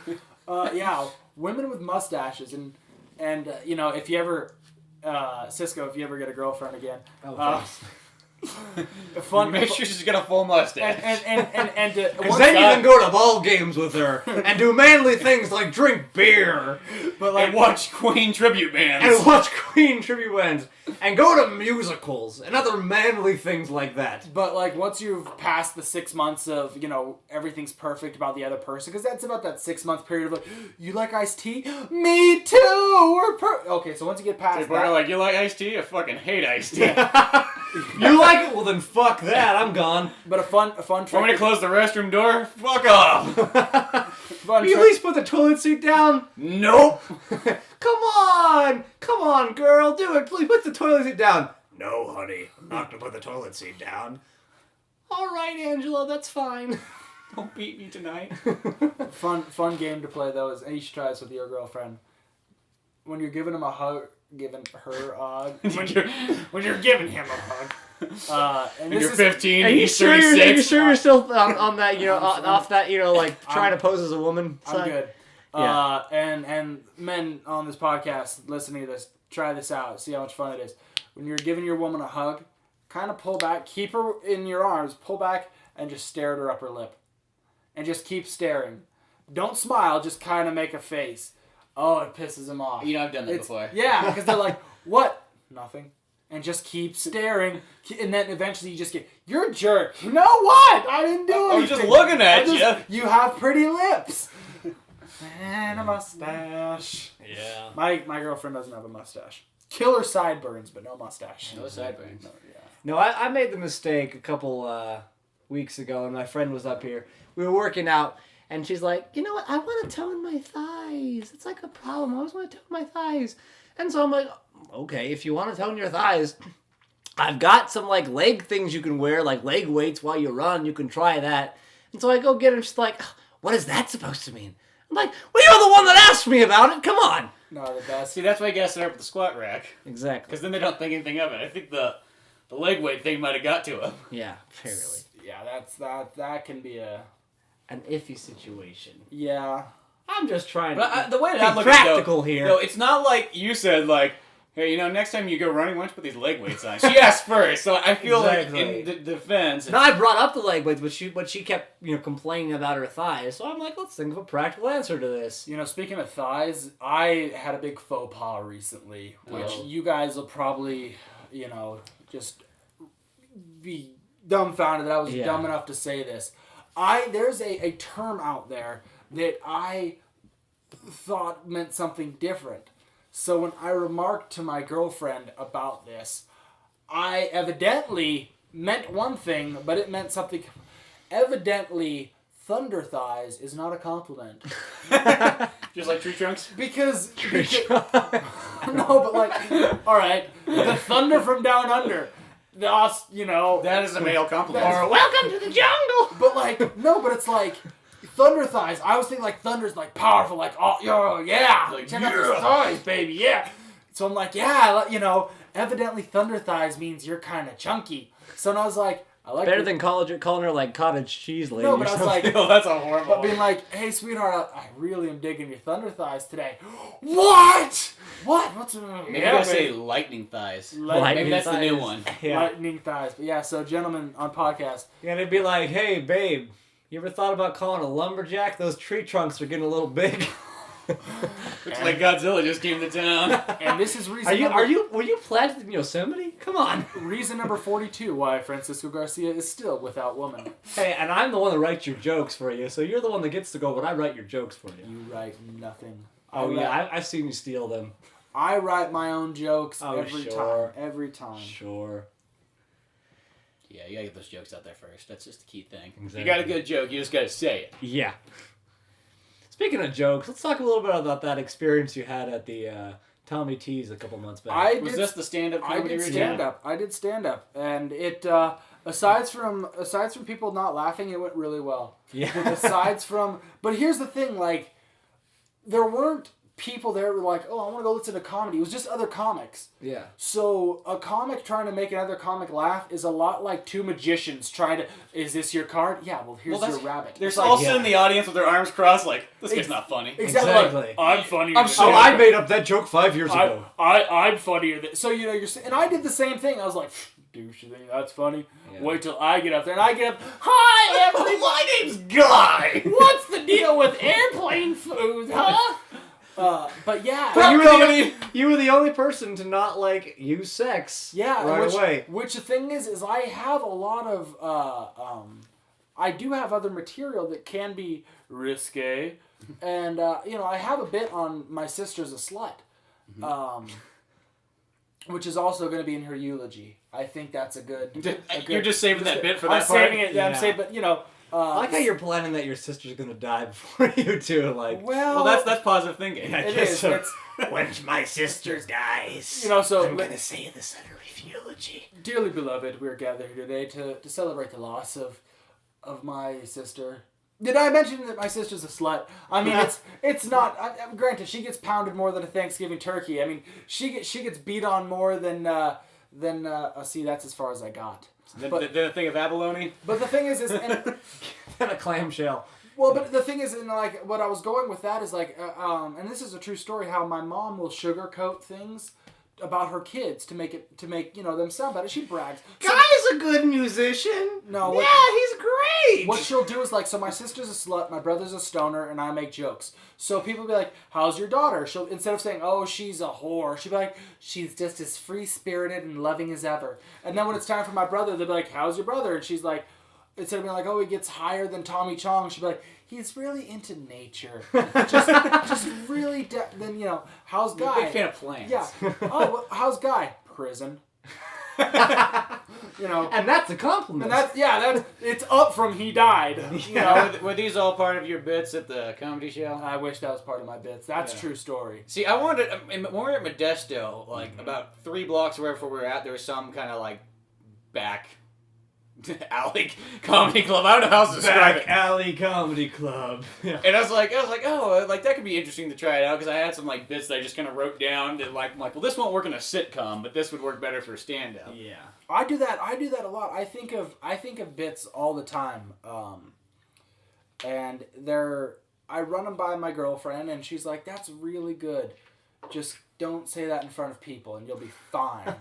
Women with mustaches, and if you ever, Cisco, if you ever get a girlfriend again, Make sure she's got a full mustache. Because then you can go to ball games with her and do manly things like drink beer, and watch Queen tribute bands. And go to musicals and other manly things like that. But once you've passed the 6 months of everything's perfect about the other person, because that's about that 6 month period of you like iced tea? Me too. Okay, so once you get past that, you like iced tea? I fucking hate iced tea. You like it? Well then fuck that. I'm gone. But a fun trick. Want me to close the restroom door? Fuck off. Will you at least put the toilet seat down? Nope. Come on, girl, do it. Please put the toilet seat down. No, honey, I'm not gonna put the toilet seat down. All right, Angela, that's fine. Don't beat me tonight. Fun game to play though is, and you should try this with your girlfriend. When you're giving him a hug, when you're giving him a hug. And you're 15. Are you sure 36. Are you sure you're still on that? Off that. Trying to pose as a woman. I'm good. Yeah. And men on this podcast listening to this, try this out. See how much fun it is. When you're giving your woman a hug, kind of pull back, keep her in your arms, pull back, and just stare at her upper lip, and just keep staring. Don't smile. Just kind of make a face. Oh, it pisses them off. I've done that before. Yeah, because they're like, what? Nothing. And just keep staring. And then eventually you just get, you're a jerk. You know what? I didn't do anything. I was just looking at you. You have pretty lips. And a mustache. Yeah. My girlfriend doesn't have a mustache. Killer sideburns, but no mustache. No sideburns. No, I made the mistake a couple weeks ago, and my friend was up here. We were working out. And she's like, you know what? I want to tone my thighs. It's like a problem. I always want to tone my thighs. And so I'm like, okay, if you want to tone your thighs, I've got some leg things you can wear, like leg weights while you run. You can try that. And so I go get her. And she's like, what is that supposed to mean? I'm like, well, you're the one that asked me about it. Come on. No, the best. See, that's why you gotta start with the squat rack. Exactly. Because then they don't think anything of it. I think the leg weight thing might have got to them. Yeah, fairly. Yeah, that can be an iffy situation. Yeah. I'm just trying But to the way be that I look at it, practical here. No, it's not like you said, like, hey, next time you go running, why don't you put these leg weights on? She asked first, so I feel Exactly. like in the defense. And I brought up the leg weights, but she kept complaining about her thighs. So I'm like, let's think of a practical answer to this. Speaking of thighs, I had a big faux pas recently, which you guys will probably, just be dumbfounded that I was dumb enough to say this. There's a term out there that I thought meant something different. So when I remarked to my girlfriend about this, I evidently meant one thing, but it meant something. Evidently, thunder thighs is not a compliment. Just like tree trunks? Because no, but like, all right, the thunder from down under. That is a male compliment. Or welcome to the jungle. But like, no, but it's like thunder thighs. I was thinking like thunder's like powerful, like yeah, like check out those thighs, baby, yeah. So I'm like, yeah, evidently thunder thighs means you're kind of chunky. So I was like, I like better than calling her like cottage cheese lady. No, but I was like, no, that's a horrible. But being like, hey, sweetheart, I really am digging your thunder thighs today. What? What's maybe I say lightning thighs. Maybe that's the new one. Yeah. Lightning thighs. But yeah, so gentlemen on podcast. Yeah, they'd be like, hey, babe, you ever thought about calling a lumberjack? Those tree trunks are getting a little big. Looks like Godzilla just came to town. And this is reason. Were you planted in Yosemite? Come on. Reason number 42 why Francisco Garcia is still without woman. Hey, and I'm the one that writes your jokes for you, so you're the one that gets to go, but I write your jokes for you. You write nothing. I've seen you steal them. I write my own jokes Every time. Sure. Yeah, you gotta get those jokes out there first. That's just the key thing. Exactly. If you got a good joke, you just gotta say it. Yeah. Speaking of jokes, let's talk a little bit about that experience you had at the Tommy T's a couple months back. Was this the stand-up comedy? I did stand-up, and it aside from people not laughing, it went really well. Yeah. But here's the thing, like, there weren't people there who were like, oh, I want to go listen to comedy. It was just other comics. Yeah. So a comic trying to make another comic laugh is a lot like two magicians trying to, is this your card? Yeah, well, here's your rabbit. They're all sitting in the audience with their arms crossed like, this guy's not funny. Exactly. Like, I'm funnier than I made up that joke 5 years ago. I'm funnier than... So, you're... And I did the same thing. I was like, douche, you think that's funny? Yeah. Wait till I get up there. And I get up, hi, everybody, my name's Guy. What's the deal with airplane food, huh? But yeah, but you were the only person to not use sex. Yeah, right away. Which the thing is I have a lot of I do have other material that can be risque, and I have a bit on my sister's a slut, which is also going to be in her eulogy. I think that's a good. You're just saving that bit for that part. I'm saving it. Yeah. I'm saving, but I like how you're planning that your sister's gonna die before you too. Well, that's positive thinking. It is. So. When my sister dies, so I'm gonna say this under eulogy. Dearly beloved, we're gathered here today to celebrate the loss of my sister. Did I mention that my sister's a slut? I mean, it's not. Granted, she gets pounded more than a Thanksgiving turkey. I mean, she gets beat on more than. See, that's as far as I got. The thing of abalone? But the thing is and a clamshell. Well, but the thing is, what I was going with that is and this is a true story, how my mom will sugarcoat things about her kids to make them sound better. She brags. Guy's a good musician. No. He's great. What she'll do is so my sister's a slut, my brother's a stoner, and I make jokes. So people be like, how's your daughter? She'll, instead of saying, oh, she's a whore, she'll be like, she's just as free-spirited and loving as ever. And then when it's time for my brother, they'll be like, how's your brother? And she's like, instead of being like, oh, he gets higher than Tommy Chong, she'll be like, he's really into nature. just really, how's Guy? You're a big fan of plants. Yeah. Oh, well, how's Guy? Prison. And that's a compliment. And it's up from he died. Were these all part of your bits at the comedy show? I wish that was part of my bits. That's true story. See, I wanted, when we were at Modesto, about 3 blocks away from where we were at, there was some kind of back alley comedy club. I don't know how to describe it. Back alley comedy club. Yeah. And I was like, oh, that could be interesting to try it out, because I had some bits that I just kind of wrote down that I'm like, well, this won't work in a sitcom, but this would work better for stand-up. Yeah. I do that a lot. I think of bits all the time. And I run them by my girlfriend, and she's like, "That's really good. Just don't say that in front of people, and you'll be fine."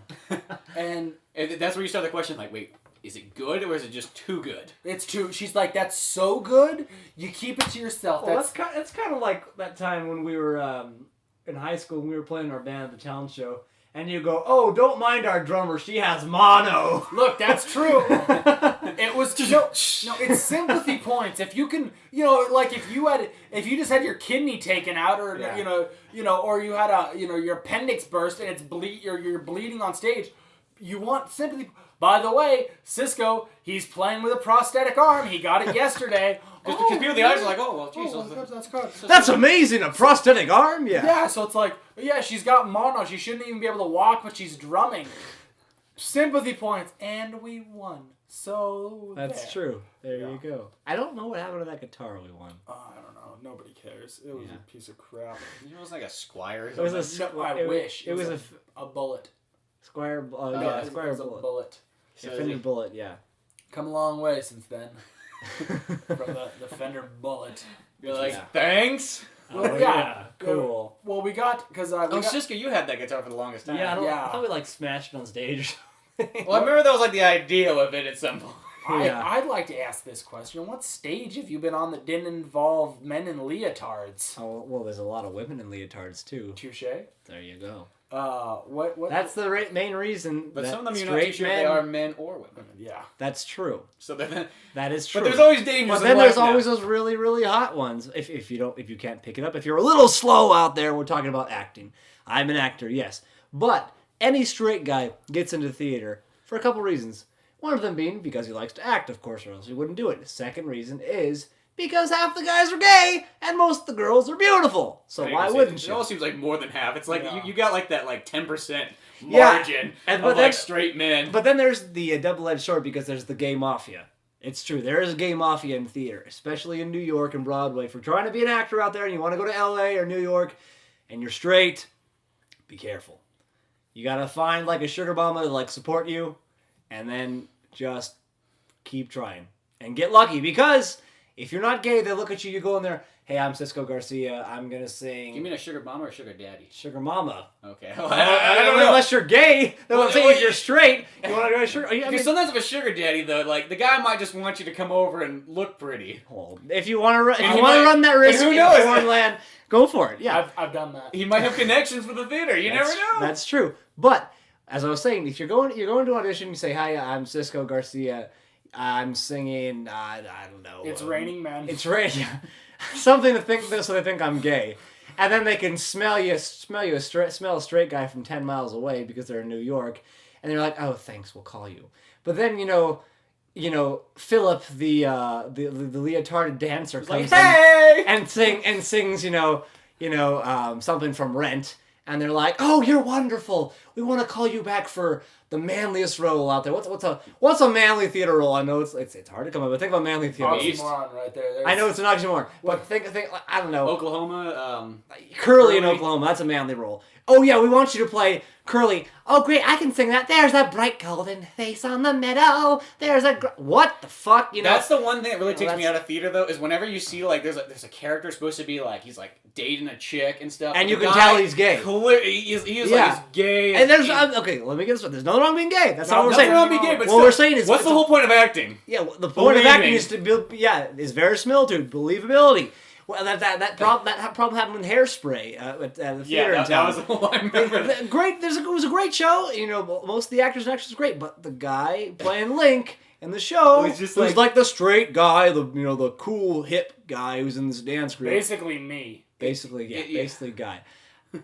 and that's where you start the question, like, wait, is it good or is it just too good? it's too. She's like, "That's so good. You keep it to yourself." Well, that's kind of like that time when we were in high school when we were playing our band at the talent show, and you go, "Oh, don't mind our drummer. She has mono." Look, that's true. It was no, it's sympathy points. If you can, like if you just had your kidney taken out, or or you had your appendix burst and you're bleeding on stage, you want sympathy. By the way, Cisco, he's playing with a prosthetic arm. He got it yesterday. Just because people in the audience are like, oh, well, Jesus. That's good. That's amazing. A prosthetic arm? Yeah. Yeah, so it's like, yeah, she's got mono. She shouldn't even be able to walk, but she's drumming. Sympathy points. And we won. So that's true. There you go. I don't know what happened to that guitar we won. I don't know. Nobody cares. It was a piece of crap. It was like a Squire. It was I wish. It was a bullet. Squire. Squire bullet. A bullet. So Fender bullet. Yeah. Come a long way since then. From the Fender bullet. You're like, thanks. Well, yeah. Cool. Well, we got because Cisco, you had that guitar for the longest time. Yeah. I thought we smashed it on stage. Well, I remember that was like the idea of it at some point. I'd like to ask this question. What stage have you been on that didn't involve men in leotards? Oh, well, there's a lot of women in leotards, too. Touche. There you go. What? That's the main reason. But that some of them you're not too sure if they are men or women. Yeah. That's true. So then, that is true. But there's always dangers. But then there's always those really, really hot ones. If you can't pick it up, if you're a little slow out there, we're talking about acting. I'm an actor, yes. But any straight guy gets into theater for a couple reasons. One of them being because he likes to act, of course, or else he wouldn't do it. The second reason is because half the guys are gay and most of the girls are beautiful. So why wouldn't you? It all seems like more than half. It's like you got like that 10% margin of straight men. But then there's the double-edged sword because there's the gay mafia. It's true. There is a gay mafia in theater, especially in New York and Broadway. If you're trying to be an actor out there and you want to go to LA or New York and you're straight, be careful. You got to find a sugar mama to support you. And then just keep trying. And get lucky. Because if you're not gay, they look at you, you go in there, hey, I'm Cisco Garcia, I'm going to sing... You mean a sugar mama or a sugar daddy? Sugar mama. Okay. I don't know. Unless you're gay. Well, if you're straight, you want to go to sugar... Because sometimes with a sugar daddy, though, the guy might just want you to come over and look pretty. Well, if you want to run that risk in foreign land, go for it. Yeah. I've done that. He might have connections with the theater. You never know. That's true. But... as I was saying, if you're going to audition, you say, "Hi, I'm Cisco Garcia. I'm singing. I don't know. It's Raining Men. It's raining. Something to think so they think I'm gay, and then they can smell a straight guy from 10 miles away because they're in New York, and they're like, "Oh, thanks, we'll call you." But then Philip, the leotarded dancer, comes in and sings something from Rent. And they're like, "Oh, you're wonderful. We want to call you back for the manliest role out there." What's a manly theater role? I know it's hard to come up, but think about manly theater. Oxymoron right there. I know it's an oxymoron, but think I don't know. Oklahoma, Curly in Oklahoma. That's a manly role. Oh yeah, we want you to play Curly. Oh great, I can sing that. There's a bright golden face on the meadow. There's what the fuck? That's the one thing that really takes me out of theater though. Is whenever you see there's a character supposed to be he's dating a chick and stuff, and you can tell he's gay. He is he's gay. And there's okay. Let me get this one. There's nothing wrong being gay. That's not what we're saying. Nothing wrong being gay. But what we're saying is what's the whole point of acting? Yeah, the point of acting is to build. Is verisimilitude, believability. Well, that problem happened with Hairspray at the theater in town. That was the whole I remember. Great. It was a great show. Most of the actors and actresses were great, but the guy playing Link in the show was like the straight guy, the cool hip guy who's in this dance group. Basically me. Basically guy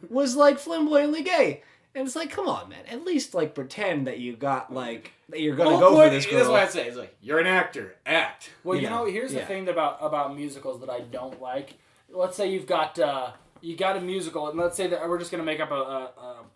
was flamboyantly gay. And it's come on, man. At least pretend that you got that you're gonna go for this girl. That's what I'd say. It's you're an actor. Act. Well, here's the thing about musicals that I don't like. Let's say you've got you got a musical, and let's say that we're just gonna make up a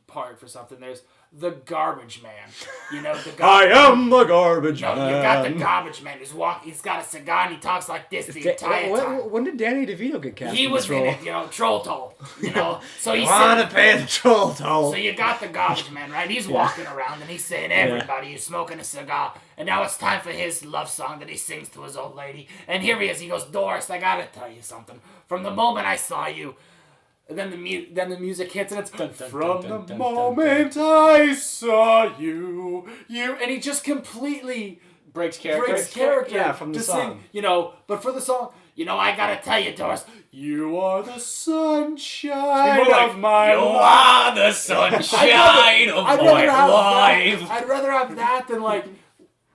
part for something. There's the garbage man. You know the I am the garbage No, man. you got the garbage man who's walking. He's got a cigar and he talks like this the entire time. When did Danny DeVito get cast? He in was this in role? it, you know, troll toll. You know, so he's Want to pay the troll toll? So you got the garbage man, right? He's walking around and he's saying, "Everybody, you're smoking a cigar." And now it's time for his love song that he sings to his old lady. And here he is. He goes, "Doris, I gotta tell you something. From the moment I saw you." And then the music hits and it's from the moment I saw you, and he just completely breaks character. Yeah, from the to song. sing, you know. But for the song, you know, I gotta tell you, Doris, you are the sunshine of my You life. are the sunshine of my life. I'd rather have that than like,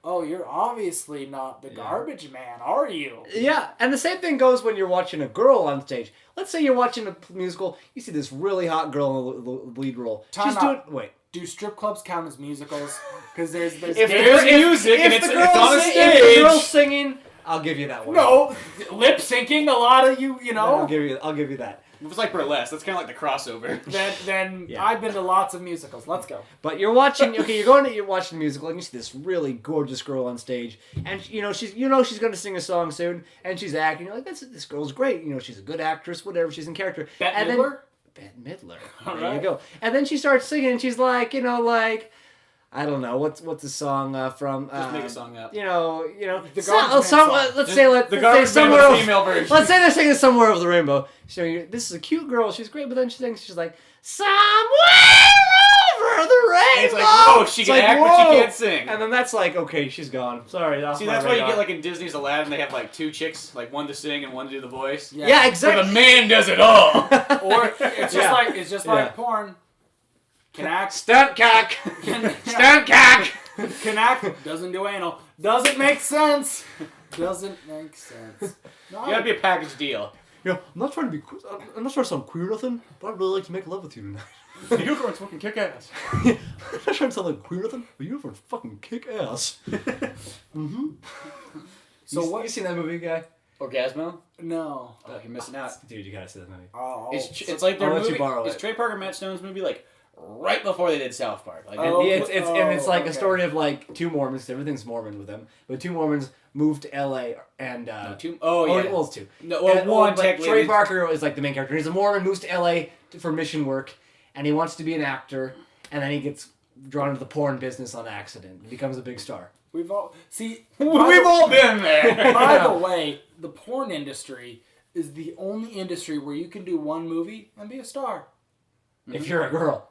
oh, you're obviously not the garbage man, are you? Yeah, and the same thing goes when you're watching a girl on stage. Let's say you're watching a musical, you see this really hot girl in the lead role. Time out. Wait. Do strip clubs count as musicals? Because there's If there's music and it's on a If the stage. girl's singing, I'll give you that one. no lip syncing. A lot of you know. I'll give you that. It was like burlesque. That's kind of like the crossover. Then Yeah. I've been to lots of musicals. Let's go. But you're watching the musical, and you see this really gorgeous girl on stage, and she's going to sing a song soon, and she's acting. You're like, this girl's great. You know, she's a good actress, whatever. She's in character. Bette And Midler? Bette Midler. All There right. you go. And then she starts singing, and she's like, I don't know what's the song from. Just make a song up. The Garbage so, Man some, song. let's say The garbage man with a female version. Let's say they're singing "Somewhere Over the Rainbow." So this is a cute girl. She's great, but then she sings. She's like, "Somewhere over the rainbow." And it's like, whoa, she It's can like, act, but she whoa. can't sing. And then that's like, okay, she's gone. Sorry. See, that's why you get like in Disney's Aladdin, they have like two chicks, like one to sing and one to do the voice. Yeah, So exactly. the man does it all. Or it's just Yeah. like porn. Can act. Stunt cock. Stunt cock. Can act. Doesn't do anal. Doesn't make sense. Doesn't make sense. No, You gotta be a package deal. I'm not trying to be. I'm not trying to sound queer or nothing, but I'd really like to make love with you tonight. The unicorns fucking kick ass. I'm not trying to sound like queer or nothing, but you fucking kick ass. So you, what? You seen that movie, guy? Orgasmo? No. Oh, you're missing out. Dude, you gotta see that movie. Oh. It's like their I'll let you movie. borrow It's it. Trey Parker, Matt Stone's movie, like right before they did South Park. Like, Oh. It's like okay. a story of like two Mormons. Everything's Mormon with them, but two Mormons moved to L.A. and no, two. Oh yeah. well, it's two. No, well, And, one but technically. Trey Parker is like the main character. He's a Mormon, moves to L.A. For mission work, and he wants to be an actor, and then he gets drawn into the porn business on accident. He becomes a big star. We've all see. We've all been there. By the way, the porn industry is the only industry where you can do one movie and be a star. If you're a girl.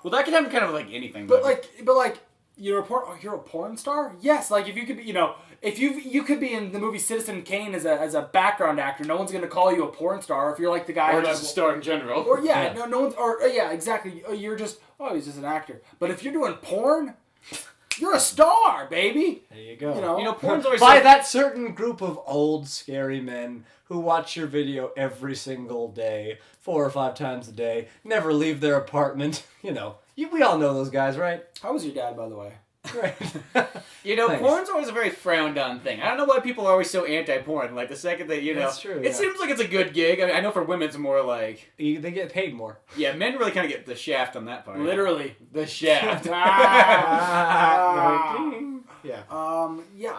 Well, that can happen kind of like anything. But like you're a porn star? Yes, like if you could be, if you could be in the movie Citizen Kane as a background actor, no one's gonna call you a porn star if you're like the guy or who just a star in general. or Yeah. no one's exactly. You're just he's just an actor. But if you're doing porn, you're a star, baby. There you go. You know, porn's always By so- that certain group of old, scary men who watch your video every single day, 4 or 5 times a day, never leave their apartment. We all know those guys, right? How was your dad, by the way? Right. Thanks. Porn's always a very frowned on thing. I don't know why people are always so anti-porn. Like the second that That's true, it yeah. seems like it's a good gig. I mean, I know for women it's more like They get paid more. yeah, men really kind of get the shaft on that part. Literally. the shaft. Yeah. Yeah,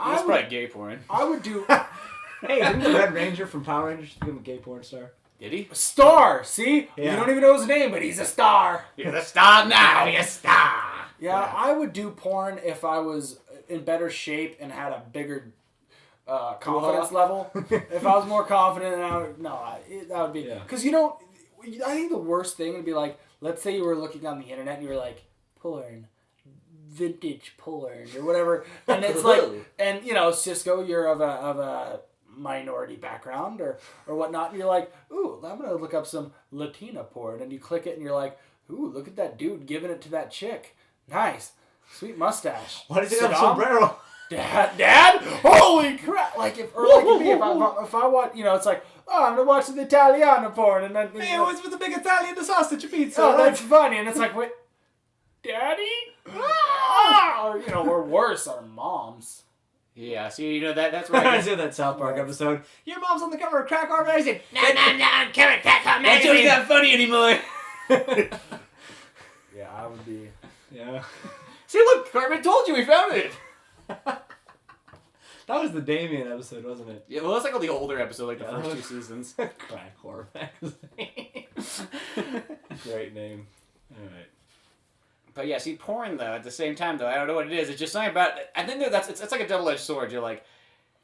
That's probably gay porn. I would do Hey, didn't the Red Ranger from Power Rangers become a gay porn star? Did he? star. See, Yeah. you don't even know his name, but he's a star. You're the star now. You're a star. Yeah, I would do porn if I was in better shape and had a bigger confidence level. If I was more confident, that would be Yeah. because I think the worst thing would be like, let's say you were looking on the internet and you were like, porn, vintage porn or whatever, and it's like, and Cisco, you're of a minority background or whatnot, and you're like, ooh, I'm gonna look up some Latina porn, and you click it and you're like, ooh, look at that dude giving it to that chick. Nice. Sweet mustache. Why does he have a Saddam? sombrero? Dad? Holy crap! Like if me, if I watch, it's like, oh, I'm gonna watch the Italiano porn, and then Hey, what's with the big Italian sausage pizza? oh, that's funny, and it's like, wait, Daddy? Or worse, our moms. Yeah, see, that's where I I guess... did that South Park episode. Your mom's on the cover of Crack Hard Magazine. No, Crack Hard That joke's Magazine. not funny anymore. Yeah, I would be. Yeah. See, look, Cartman told you we found it. That was the Damien episode, wasn't it? Yeah, well, that's like all the older episodes, like the Yeah, first 2 seasons. Crack Horror Magazine. Great name. Alright. But yeah, see, porn though. At the same time, though, I don't know what it is. It's just something about. I think that it's like a double-edged sword. You're like,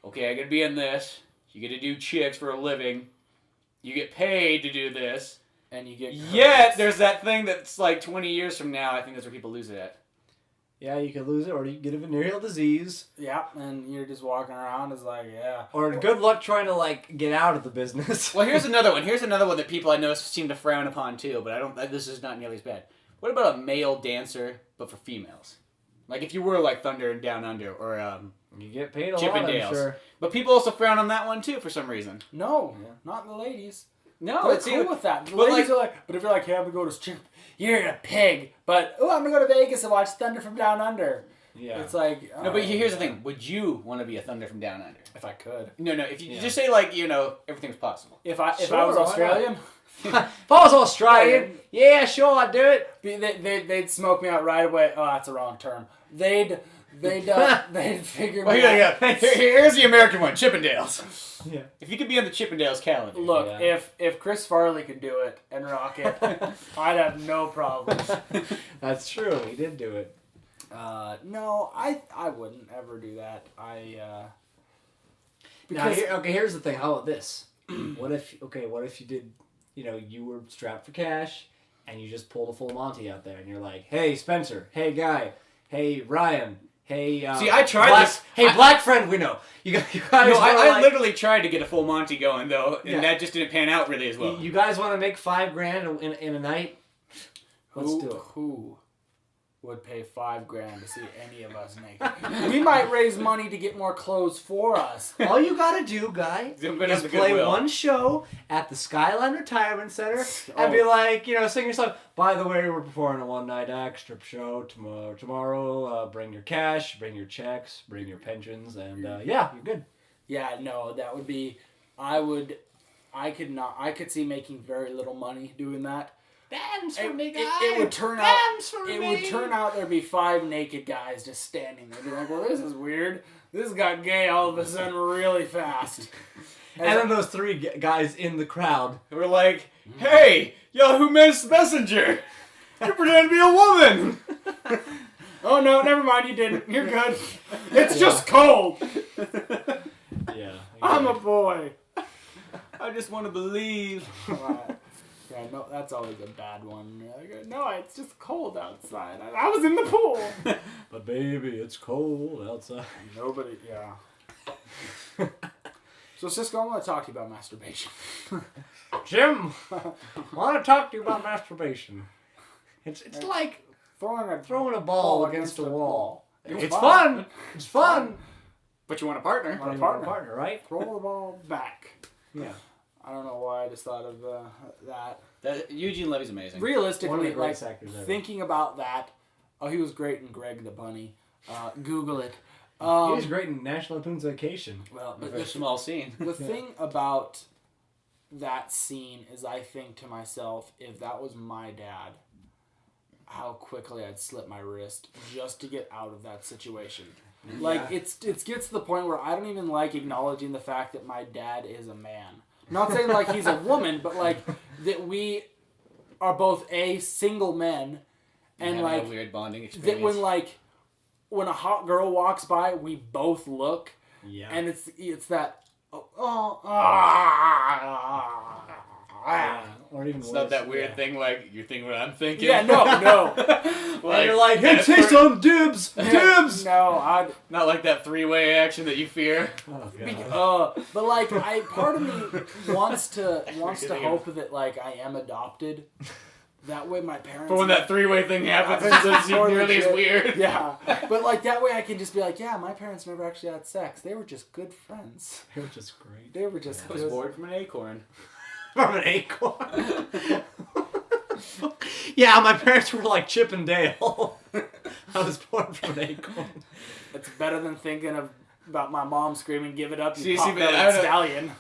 okay, I gotta be in this. You get to do chicks for a living. You get paid to do this. And you get. Yet there's that thing that's like 20 years from now. I think that's where people lose it at. Yeah, you could lose it, or you could get a venereal disease. Yeah, and you're just walking around. It's like, yeah. Or good luck trying to, like, get out of the business. Well, here's another one. Here's another one that people I know seem to frown upon too. But I don't. This is not nearly as bad. What about a male dancer, but for females? Like if you were like Thunder and Down Under, or You get paid a Chip lot, and I'm Dale's. sure. But people also frown on that one too for some reason. No, not the ladies. No, They're it's cool with that. The but ladies like- are like, but if you're like, hey, I'm gonna go to strip, you're a pig. But I'm gonna go to Vegas and watch Thunder from Down Under. Yeah. It's like No, but here's the thing. Would you want to be a Thunder from Down Under? If I could, No. If you Yeah. just say like everything's possible. if I Sure, was why not? Australian, If I was Australian, yeah, sure, I'd do it. they'd smoke me out right away. Oh, that's the wrong term. They'd figure Well, me here, out. here's the American one, Chippendales. Yeah. If you could be on the Chippendales calendar. Look, Yeah. if Chris Farley could do it and rock it, I'd have no problems. That's true. He did do it. No, I wouldn't ever do that. Now, Because here's the thing. How about this? What if you did, you were strapped for cash and you just pulled a full Monty out there and you're like, hey, Spencer, hey, Guy, hey, Ryan, hey, See, I tried black, this. Hey, black friend, we know. You guys No, wanna, I like- literally tried to get a full Monty going though, and Yeah. that just didn't pan out really as well. You guys want to make $5,000 in a night? Let's do it. Who would pay $5,000 to see any of us naked? We might raise money to get more clothes for us. All you gotta do, Guy, I'm gonna is have the play goodwill. one show at the Skyline Retirement Center and Oh. be like, sing your song. By the way, we're performing a one-night act strip show tomorrow. Bring your cash, bring your checks, bring your pensions, and yeah, you're good. Yeah, no, that would be. I could see making very little money doing that. Dance for It, me, it, Guy. it would turn out. Dance for It me. would turn out there'd be 5 naked guys just standing there, be like, "Well, this is weird. This got gay all of a sudden really fast." And then those 3 guys in the crowd. We're like, hey, Yahoo Messenger, you pretend to be a woman. Oh no, never mind, you didn't. You're good. It's just cold. Yeah. I'm a boy. I just want to believe. Yeah, no, that's always a bad one. You're like, no, it's just cold outside. I was in the pool. But baby, it's cold outside. Nobody, yeah. So Cisco, I want to talk to you about masturbation. Jim, I want to talk to you about masturbation. It's like throwing a ball against a wall. It's fun. It's fun. But you want a partner. Want a You want a partner. partner, right? Throw the ball back. Yeah. I don't know why I just thought of that. Eugene Levy's amazing. One of Realistically, the greatest actors ever. thinking about that, he was great in Greg the Bunny. Google it. He was great in National Lampoon's Vacation. Well, A but very small scene. the thing about that scene is I think to myself, if that was my dad, how quickly I'd slip my wrist just to get out of that situation. Like, Yeah. it gets to the point where I don't even like acknowledging the fact that my dad is a man. Not saying like he's a woman, but like that we are both single men, and Having like a weird bonding that experience. when a hot girl walks by, we both look, Yeah. and it's that Yeah. Or even It's worse. not that weird Yeah. thing like you think what I'm thinking. yeah, no. And you're like, hey, say some dibs! Dibs! No, Not like that 3-way action that you fear. Oh, God. but like part of me wants to hope that like I am adopted. That way my parents. For when that 3-way thing happens, Yeah. it's nearly as weird. Yeah, but like that way I can just be like, yeah, my parents never actually had sex. They were just good friends. They were just great. They were just I was good. born from an acorn. From an acorn. Yeah, my parents were like Chip and Dale. I was born from an acorn. It's better than thinking of about my mom screaming, "Give it up, you See, pot-bellied I don't know. stallion."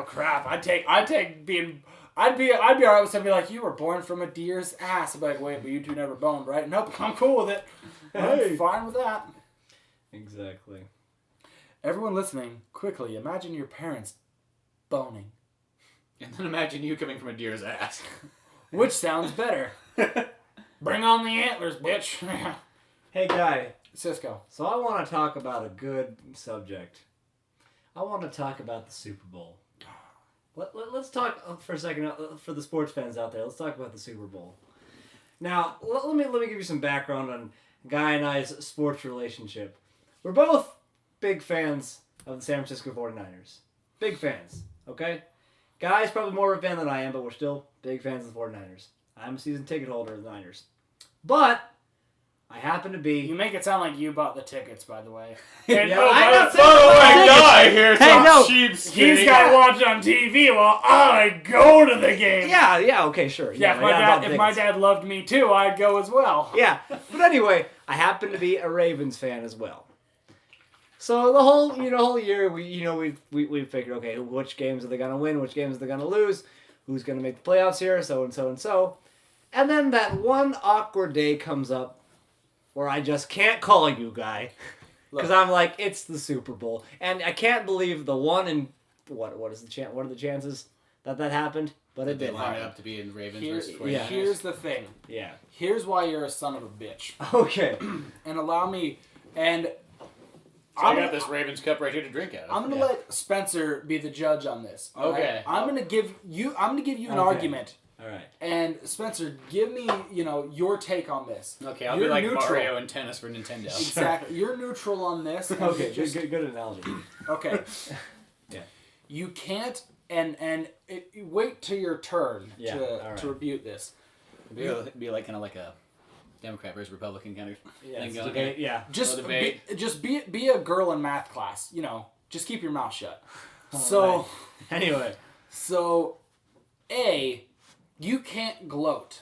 Crap. I'd be alright with somebody like, "You were born from a deer's ass." I'd be like, "Wait, but you two never boned, right?" "Nope, I'm cool with it. Hey. I'm fine with that." Exactly. Everyone listening, quickly imagine your parents boning. And then imagine you coming from a deer's ass. Which sounds better? Bring on the antlers, bitch. Hey, Guy. Cisco. So I want to talk about a good subject. I want to talk about the Super Bowl. Let's talk for a second, for the sports fans out there. Let's talk about the Super Bowl. Now, let me give you some background on Guy and I's sports relationship. We're both big fans of the San Francisco 49ers. Big fans, okay? Guy's probably more of a fan than I am, but we're still big fans of the 49ers. I'm a season ticket holder of the Niners. But I happen to be... You make it sound like you bought the tickets, by the way. Yeah, And, I know, Guy here, Hey, no. he's got to watch on TV while I go to the game. Yeah, okay, sure. Yeah, if my dad loved me too, I'd go as well. Yeah, but anyway, I happen to be a Ravens fan as well. So the whole year we figured, okay, which games are they gonna win, which games are they gonna lose, who's gonna make the playoffs here, so and so and so, and then that one awkward day comes up where I just can't call you, Guy, because I'm like, it's the Super Bowl, and I can't believe the one in what are the chances that happened, but it They did. lined up to be in Ravens versus 49ers. Yeah. Here's the thing. Yeah. Here's why you're a son of a bitch. Okay. And allow me, and So I got this Ravens cup right here to drink out of. I'm gonna let Spencer be the judge on this. all right? Okay. I'm gonna give you an Okay. argument. All right. And Spencer, give me, your take on this. Okay, I'll You're be like neutral. Mario in tennis for Nintendo. Exactly. You're neutral on this. and Okay, just- good analogy. Okay. Yeah. You can't wait till your turn Yeah, to all right. rebuke this. It'd be like kind of like a Democrat versus Republican kind of Yeah, thing it's going okay, here. yeah. Just debate. be a girl in math class. Just keep your mouth shut. So Right. Anyway. A, you can't gloat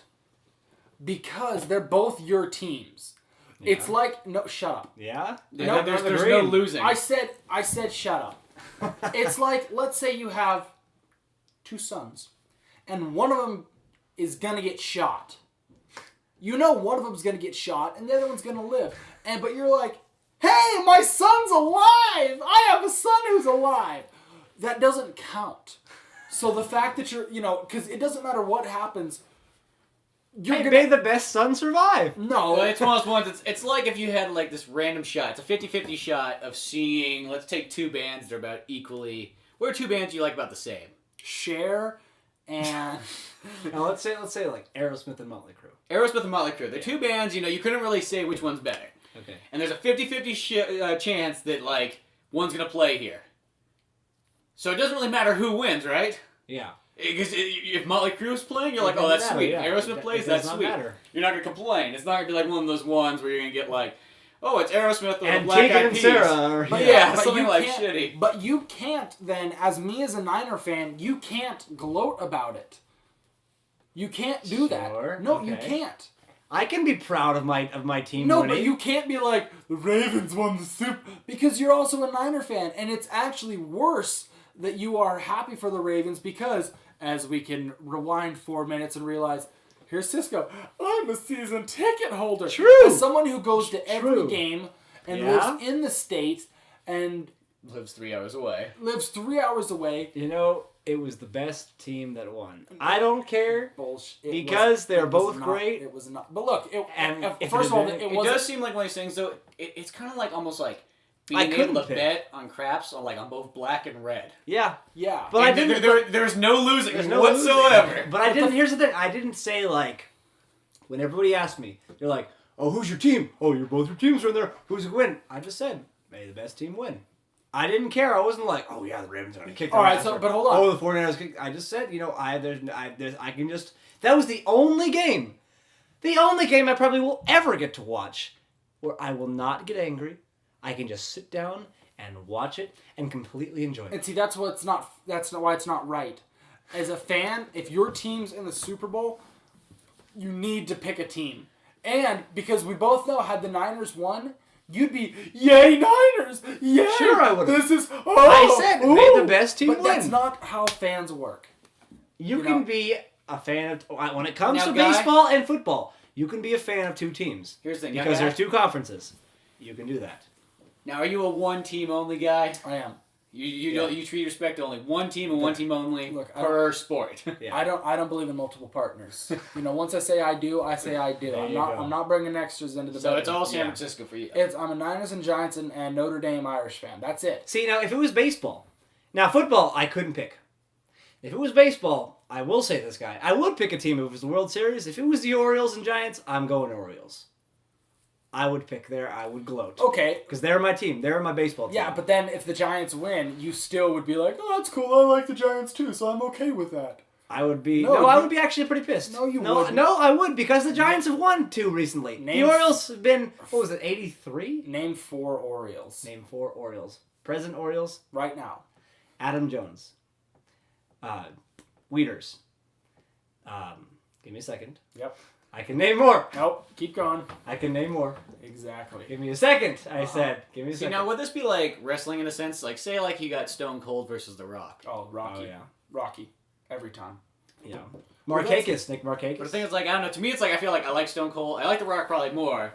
because they're both your teams. Yeah. It's like shut up. Yeah? No, there's no agreeing. losing. I said shut up. It's like, let's say you have two sons, and one of them is gonna get shot. One of them's gonna get shot, and the other one's gonna live. But you're like, hey, my son's alive! I have a son who's alive! That doesn't count. So the fact that you're, because it doesn't matter what happens, May the best son survive. No. Well, it's one of those ones. It's like if you had like this random shot. It's a 50-50 shot of seeing. Let's take two bands. They're about equally. What are two bands you like about the same? Cher and... Now let's say like Aerosmith and Motley Crue. Aerosmith and Motley Crue. They're two bands. You couldn't really say which one's better. Okay. And there's a 50-50 chance that like one's gonna play here. So it doesn't really matter who wins, right? Yeah. Because if Motley Crue's playing, you're like, It oh, that's doesn't sweet. matter, yeah. Aerosmith plays, It does that's not sweet. matter. You're not gonna complain. It's not gonna be like one of those ones where you're gonna get like, oh, it's Aerosmith or the And Black Tegan Eyed and Peas. Sarah. Or, But Yeah, but something you like can't- shitty. But you can't then, as me as a Niner fan, you can't gloat about it. You can't do Sure, that. No, you okay. can't. I can be proud of my team No, winning. but you can't be like, the Ravens won the Super... Because you're also a Niner fan, and it's actually worse that you are happy for the Ravens because, as we can rewind 4 minutes and realize, here's Cisco, I'm a season ticket holder. True. As someone who goes to every True. game and Yeah. lives in the States and Lives 3 hours away. lives 3 hours away... It was the best team that won. I don't care. Bullshit. Because they're both great. It was not. But look, And if first it of all, had been- it It wasn't. does seem like one of these things, though. It's kind of like almost like I being couldn't able to pick. bet on craps on both black and red. Yeah. Yeah. But I And didn't. there's no losing There's no whatsoever. losing. But I didn't. Here's the thing. I didn't say like when everybody asked me, they're like, "Oh, who's your team? Oh, both your teams are in there. Who's gonna win?" I just said, "May the best team win." I didn't care. I wasn't like, "Oh yeah, the Ravens are gonna kick." All right, ass," so- or, but hold on. Oh, the 49ers. I just said, I can just. That was the only game I probably will ever get to watch where I will not get angry. I can just sit down and watch it and completely enjoy it. And see, that's why it's not right. As a fan, if your team's in the Super Bowl, you need to pick a team. And because we both know, had the Niners won, you'd be, yay Niners, yay. Sure, I would. This is. I said, may the best team But win. that's not how fans work. You You can know? be a fan of when it comes Now, to Guy- baseball and football. You can be a fan of two teams Here's the thing. because Guy- there's two conferences. You can do that. Now, are you a one-team only guy? I am. You don't you treat respect to only one team and one team only Look, per sport. Yeah. I don't believe in multiple partners. Once I say I do, I say I do. There I'm you not go. I'm not bringing extras into the So bedroom. it's all San Yeah. Francisco for you. I'm a Niners and Giants and Notre Dame Irish fan. That's it. See, now, if it was baseball. Now, football, I couldn't pick. If it was baseball, I will say this, guy. I would pick a team if it was the World Series. If it was the Orioles and Giants, I'm going Orioles. I would pick there. I would gloat. Okay. Because they're my team. They're my baseball team. Yeah, but then if the Giants win, you still would be like, oh, that's cool. I like the Giants too, so I'm okay with that. I would be... No, No, I you- would be actually pretty pissed. No, you wouldn't. No, I would, because the Giants have won 2 recently. Name- The Orioles have been, what was it, 83? Name 4 Orioles. Name 4 Orioles. Present Orioles, Right now. Adam Jones. Weeders. Give me a second. Yep. I can name more. Nope. Keep going. I can name more. Exactly. Give me a second, I said. Give me a See, second. now would this be like wrestling in a sense? Like, say, like you got Stone Cold versus The Rock. Oh, Rocky. Oh, yeah. Rocky. Every time. Yeah. Well, Markakis, Nick Markakis. But the thing is, like, I don't know. To me, it's like I feel like I like Stone Cold. I like The Rock probably more,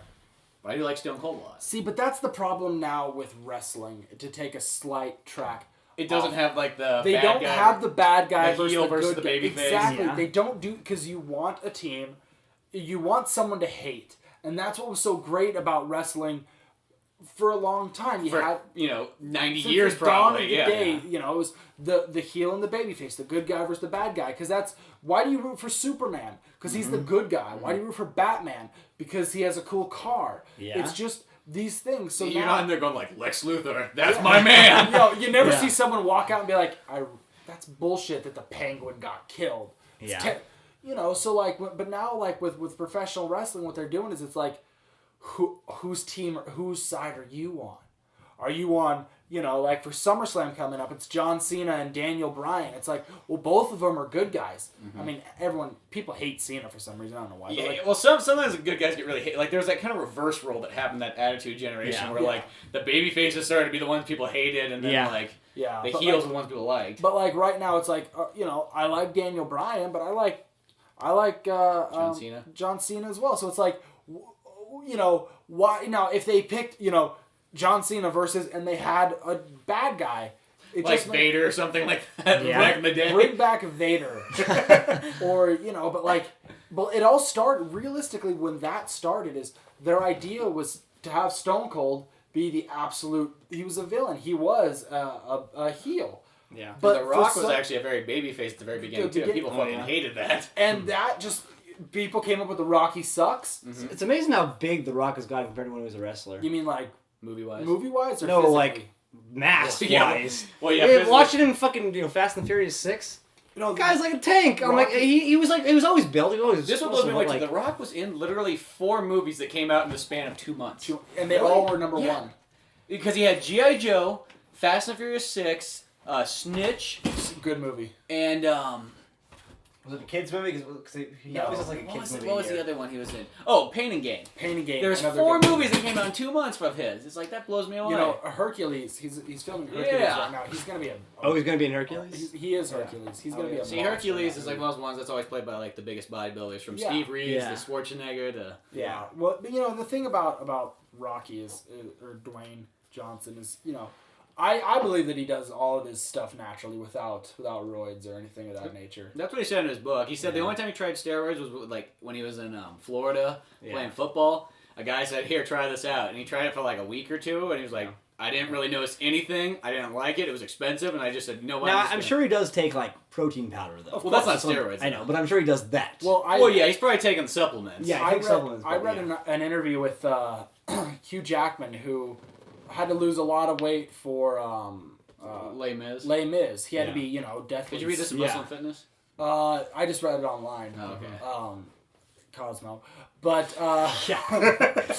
but I do like Stone Cold a lot. See, but that's the problem now with wrestling, to take a slight track. It doesn't have like the They bad don't guy. have the bad guy the versus heel the versus good the guy. babyface. Exactly. Yeah. They don't do, because you want a team, you want someone to hate. And that's what was so great about wrestling for a long time. You for had 90 since years the dawn of probably. the Yeah. day, it was the heel and the babyface, the good guy versus the bad guy. Because that's why do you root for Superman? Because he's the good guy. Why do you root for Batman? Because he has a cool car. Yeah. It's just these things. So You're now, not in there going like Lex Luthor. That's my man. you never Yeah. see someone walk out and be like, "That's bullshit that the Penguin got killed." It's Yeah. So like, but now like with professional wrestling, what they're doing is it's like, whose team, whose side are you on? Are you on, like for SummerSlam coming up, it's John Cena and Daniel Bryan. It's like, well, both of them are good guys. I mean, people hate Cena for some reason. I don't know why. But Yeah, like, well, sometimes the good guys get really hate. Like, there's that kind of reverse role that happened that Attitude Generation Yeah. where, like, the baby faces started to be the ones people hated, and then, Yeah. like, yeah, the but, heels like, are the ones people liked. But like right now, it's like I like Daniel Bryan, but I like John Cena as well. So it's like, why now if they picked John Cena versus and they had a bad guy, it like just Vader or something like that Yeah. back in the day. bring back Vader, or but it all started realistically when that started is their idea was to have Stone Cold be the absolute. He was a villain. He was a heel. Yeah. But The Rock for was some- actually a very baby face at the very beginning, The too. beginning- People Oh, fucking yeah. hated that. And that just people came up with the Rocky sucks. It's amazing how big The Rock has gotten compared to when he was a wrestler. You mean like Movie-wise. movie wise or No, physically? like, mass-wise. Yeah. Well, yeah, Hey, physically- watching him fucking, Fast and Furious 6. The guy's like a tank. I'm like, Rocky- he was always built. He was always This one blows me away, too. The Rock was in literally 4 movies that came out in the span of 2 months. and they all were number Yeah. one. Because he had G.I. Joe, Fast and Furious 6, Snitch, Good movie. and Was it a kids movie? Because he No. always has like a what kids was, movie. what was the other one he was in? Oh, Pain and Gain. Pain and Gain. There's another 4 good movies that came out in 2 months of his. It's like, that blows me away. Hercules. He's filming Hercules Yeah. right now. He's gonna be Oh, he's gonna be in Hercules. he is Hercules. He's gonna be a See, monster Hercules in is that like movie. one of those ones that's always played by like the biggest bodybuilders, from Yeah. Steve Reeves Yeah. to Schwarzenegger to... Yeah. Well, but, the thing about Rocky is or Dwayne Johnson is I believe that he does all of his stuff naturally without roids or anything of that nature. That's what he said in his book. He said the Yeah. only time he tried steroids was like when he was in Florida Yeah. playing football. A guy said, "Here, try this out," and he tried it for like a week or 2, and he was like, "I didn't really notice anything. I didn't like it. It was expensive," and I just said, "No." Now I'm sure he does take like protein powder though. Well, that's not steroids. I know, but I'm sure he does that. Well, Well, yeah, he's probably taking supplements. Yeah. I take supplements, I but read yeah. an interview with Hugh Jackman who had to lose a lot of weight for Les Mis. Les Mis. He had to Yeah. be deathly. Did you read this in Yeah. Muscle and Fitness? I just read it online. Oh, okay. Cosmo, but but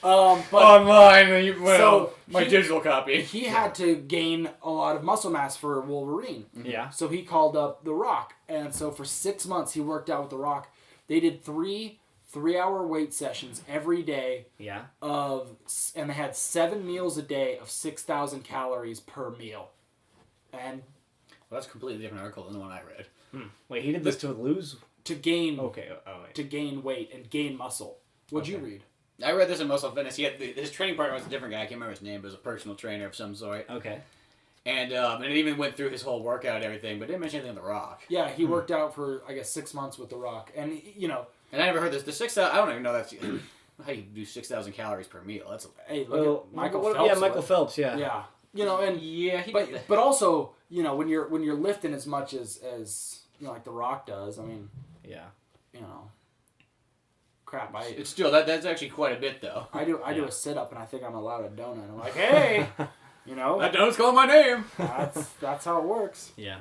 Online. So, my he- digital copy. he had to gain a lot of muscle mass for Wolverine. Yeah. So he called up The Rock, and so for 6 months he worked out with The Rock. They did 3 3-hour weight sessions every day. Yeah. And they had 7 meals a day of 6,000 calories per meal. And Well, that's a completely different article than the one I read. Wait, he did this to lose? to gain Okay. Oh, wait. to gain weight and gain muscle. What'd you read? I read this in Muscle Fitness. His training partner was a different guy. I can't remember his name, but it was a personal trainer of some sort. Okay. And it even went through his whole workout and everything, but didn't mention anything on The Rock. Yeah, he worked out for, I guess, 6 months with The Rock. And, And I never heard this. The 6,000, I don't even know that's how you do 6,000 calories per meal. That's hey, look at Michael Phelps. Yeah, Michael Phelps, yeah. Yeah. And but also, when you're lifting as much as like The Rock does, I mean, Yeah. crap, it's still that's actually quite a bit though. I do a sit up and I think I'm allowed a donut. I'm like, hey, That donut's calling my name. that's how it works. Yeah.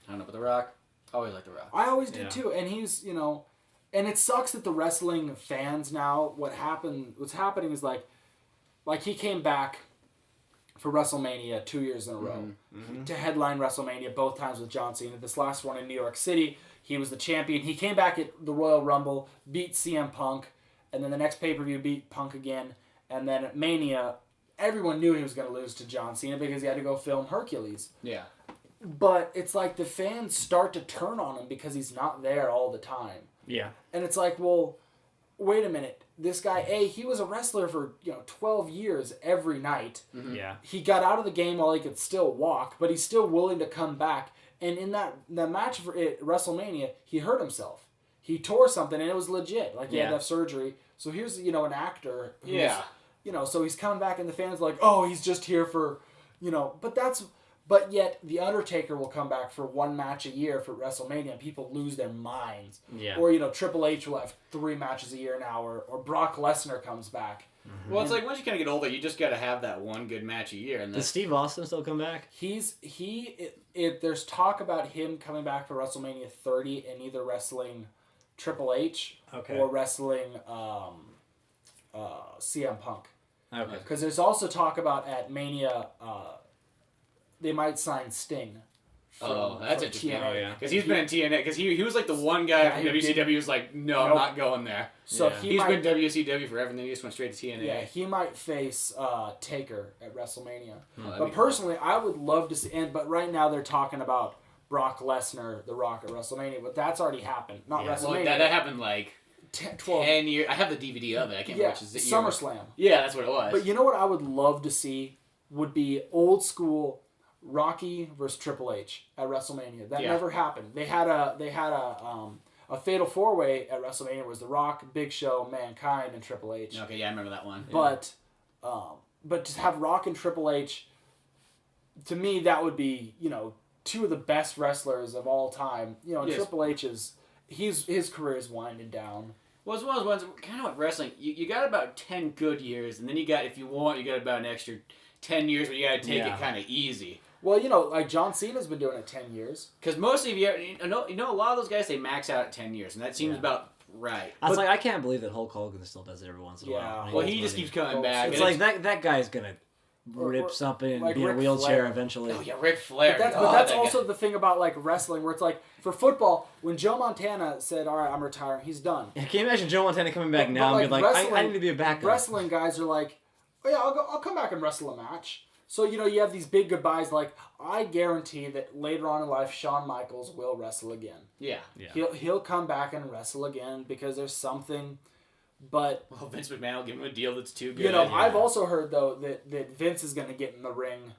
I don't know, but The Rock, always like The Rock. I always did too, and he's and it sucks that the wrestling fans now. What's happening is like he came back for WrestleMania 2 years in a row to headline WrestleMania both times with John Cena. This last one in New York City, he was the champion. He came back at the Royal Rumble, beat CM Punk, and then the next pay-per-view beat Punk again, and then at Mania, everyone knew he was going to lose to John Cena because he had to go film Hercules. Yeah. But it's like the fans start to turn on him because he's not there all the time. Yeah. And it's like, well, wait a minute. This guy, he was a wrestler for 12 years every night. Mm-hmm. Yeah. He got out of the game while he could still walk, but he's still willing to come back. And in that match for WrestleMania, he hurt himself. He tore something, and it was legit. Like, he had to have surgery. So here's, an actor. So he's coming back, and the fans are like, oh, he's just here for, But yet, The Undertaker will come back for one match a year for WrestleMania, and people lose their minds. Yeah. Or, Triple H will have 3 matches a year now, or Brock Lesnar comes back. Mm-hmm. Well, it's like once you kind of get older, you just got to have that one good match a year. And Does Steve Austin still come back? There's talk about him coming back for WrestleMania 30 and either wrestling Triple H or wrestling CM Punk. Okay. Because there's also talk about at Mania... they might sign Sting. That's interesting. TNA. Oh, yeah. Because he's been in TNA. Because he was like the one guy from WCW who's like, no, I'm not going there. So he's been WCW forever, and then he just went straight to TNA. Yeah, he might face Taker at WrestleMania. But cool. personally, I would love to see. But right now they're talking about Brock Lesnar, The Rock at WrestleMania. But that's already happened. Not WrestleMania. Well, that happened like 12 years. I have the DVD of it. I can't remember which is the year. SummerSlam. Yeah, that's what it was. But you know what I would love to see would be old school Rocky versus Triple H at WrestleMania. That never happened. They had a fatal 4-way at WrestleMania. It was The Rock, Big Show, Mankind, and Triple H. Okay, yeah, I remember that one. But to have Rock and Triple H, to me, that would be 2 of the best wrestlers of all time. Triple H his career is winding down. Well, it's one of those ones, kind of like wrestling. You got about 10 good years, and then you got about an extra 10 years where you got to take it kind of easy. Well, like John Cena's been doing it 10 years. Because most of a lot of those guys, they max out at 10 years, and that seems about right. I can't believe that Hulk Hogan still does it every once in a while. Well, he just keeps coming back. It's like that guy's going to rip something and be in a wheelchair eventually. Oh, yeah, Ric Flair. But that's also the thing about like wrestling, where it's like, for football, when Joe Montana said, all right, I'm retiring, he's done. Can you imagine Joe Montana coming back now and be like, I need to be a backup? Wrestling guys are like, oh yeah, I'll come back and wrestle a match. So, you have these big goodbyes, like, I guarantee that later on in life, Shawn Michaels will wrestle again. Yeah. He'll come back and wrestle again because there's something, but... Well, Vince McMahon will give him a deal that's too good. I've also heard, though, that Vince is going to get in the ring.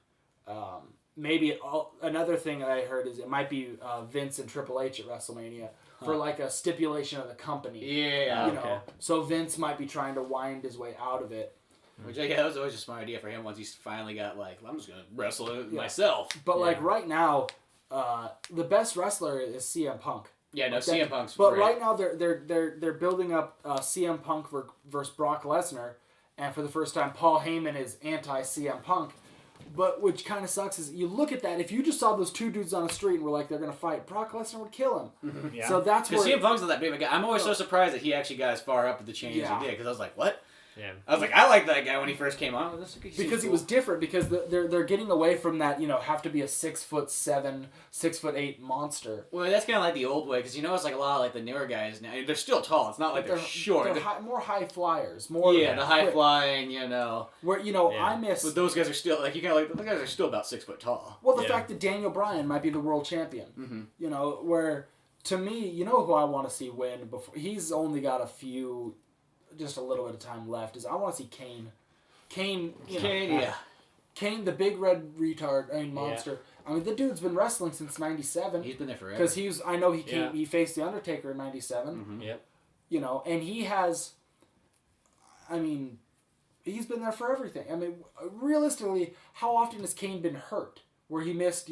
Another thing that I heard is it might be Vince and Triple H at WrestleMania for, like, a stipulation of the company. Yeah. So Vince might be trying to wind his way out of it. Which that was always a smart idea for him once he's finally got I'm just gonna wrestle it myself. But like right now, the best wrestler is CM Punk. Yeah, no, CM Punk's But great. right now they're building up CM Punk versus Brock Lesnar, and for the first time Paul Heyman is anti CM Punk. But which kind of sucks is you look at that, if you just saw those 2 dudes on the street and were like they're gonna fight, Brock Lesnar would kill him. Mm-hmm. Yeah. So that's where CM Punk's not that big of a guy. I'm always so surprised that he actually got as far up with the change as he did, because I was like, what? Yeah. I was like, I like that guy when he first came on. Because he was different. Because they're getting away from that. Have to be a 6'7", 6'8" monster. Well, that's kind of like the old way, because it's like a lot of like the newer guys now. They're still tall. It's not like they're short. They're more high flyers. More the high quick. Flying. Where I miss. But those guys are still like the guys are still about 6 foot tall. Well, the fact that Daniel Bryan might be the world champion. Mm-hmm. Where to me, who I want to see win before he's only got just a little bit of time left. Is I want to see Kane. Kane, Kane, the big red retard, monster. Yeah. I mean, the dude's been wrestling since '97. He's been there forever. Because he faced the Undertaker in '97. Mm-hmm. Yep. And he has. I mean, he's been there for everything. I mean, realistically, how often has Kane been hurt? Where he missed,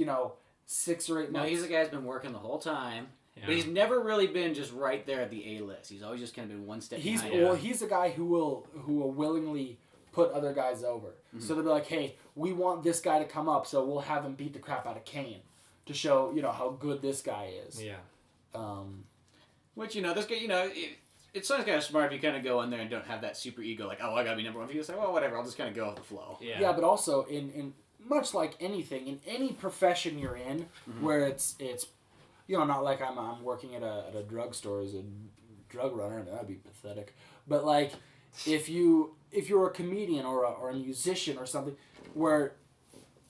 6 or 8 months. No, he's a guy who's been working the whole time. Yeah. But he's never really been just right there at the A list. He's always just kind of been one step behind. Well, he's a guy who will willingly put other guys over. Mm-hmm. So they'll be like, hey, we want this guy to come up, so we'll have him beat the crap out of Kane to show, how good this guy is. Yeah. Which, this guy, it's sometimes kind of smart if you kind of go in there and don't have that super ego, like, oh, I gotta be number one. If you say, well, whatever, I'll just kind of go with the flow. Yeah, but also in much like anything, in any profession you're in, where it's not like I'm working at a drugstore as a drug runner. That'd be pathetic. But like, if you're a comedian or a musician or something, where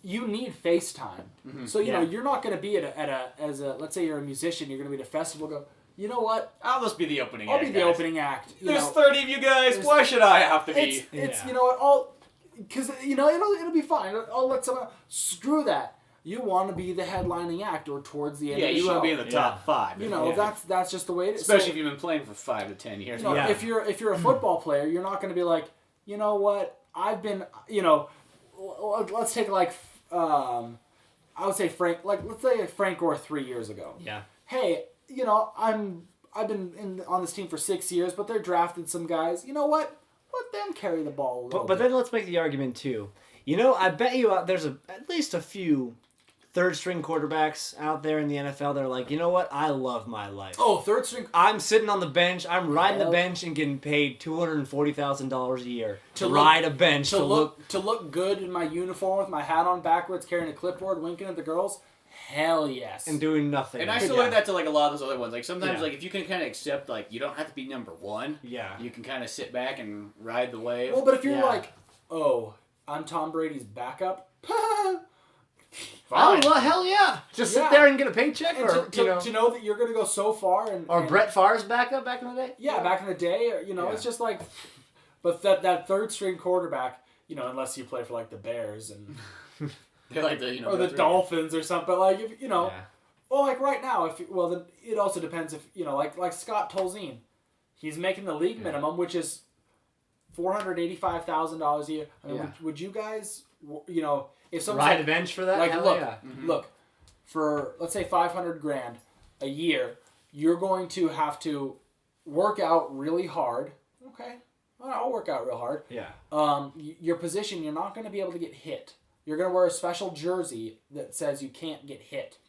you need FaceTime. Mm-hmm. So you're not going to be let's say you're a musician, you're going to be at a festival. Go, you know what? I'll just be the opening act. I'll be the opening act. There's 30 of you guys. Why should I have to be? It's you know what? Because it'll be fine. I'll let someone. Screw that. You want to be the headlining act or towards the end of the show. Yeah, you want to be in the top 5. That's just the way it is. Especially if you've been playing for 5 to 10 years. If you're a football player, you're not going to be like, you know what? I've been, let's take like, I would say let's say Frank Gore 3 years ago. Yeah. Hey, I've been on this team for 6 years, but they're drafted some guys. You know what? Let them carry the ball a little bit. But then let's make the argument too. I bet you there's at least a few third-string quarterbacks out there in the NFL that are like, you know what? I love my life. Oh, third-string. I'm sitting on the bench. I'm riding the bench and getting paid $240,000 a year to ride a bench to look good in my uniform with my hat on backwards, carrying a clipboard, winking at the girls. Hell yes. And doing nothing. And I still like that to like a lot of those other ones. Like sometimes like if you can kind of accept like you don't have to be number one. Yeah. You can kind of sit back and ride the wave. Well, but if you're like, oh, I'm Tom Brady's backup. Oh, well, hell yeah. Just sit there and get a paycheck. And to know that you're going to go so far. Or Brett Favre's backup back in the day? Yeah, back in the day. It's just like... But that third-string quarterback, unless you play for, like, the Bears and... They're like the, or the Dolphins or something. Like, if, well, like right now, then it also depends if, like Scott Tolzien. He's making the league minimum, which is $485,000 a year. I mean, would you guys, if someone ride a bench for that? Like, hell look, look, for let's say $500,000 a year, you're going to have to work out really hard. Okay, I'll work out real hard. Yeah. Your position, you're not going to be able to get hit. You're going to wear a special jersey that says you can't get hit.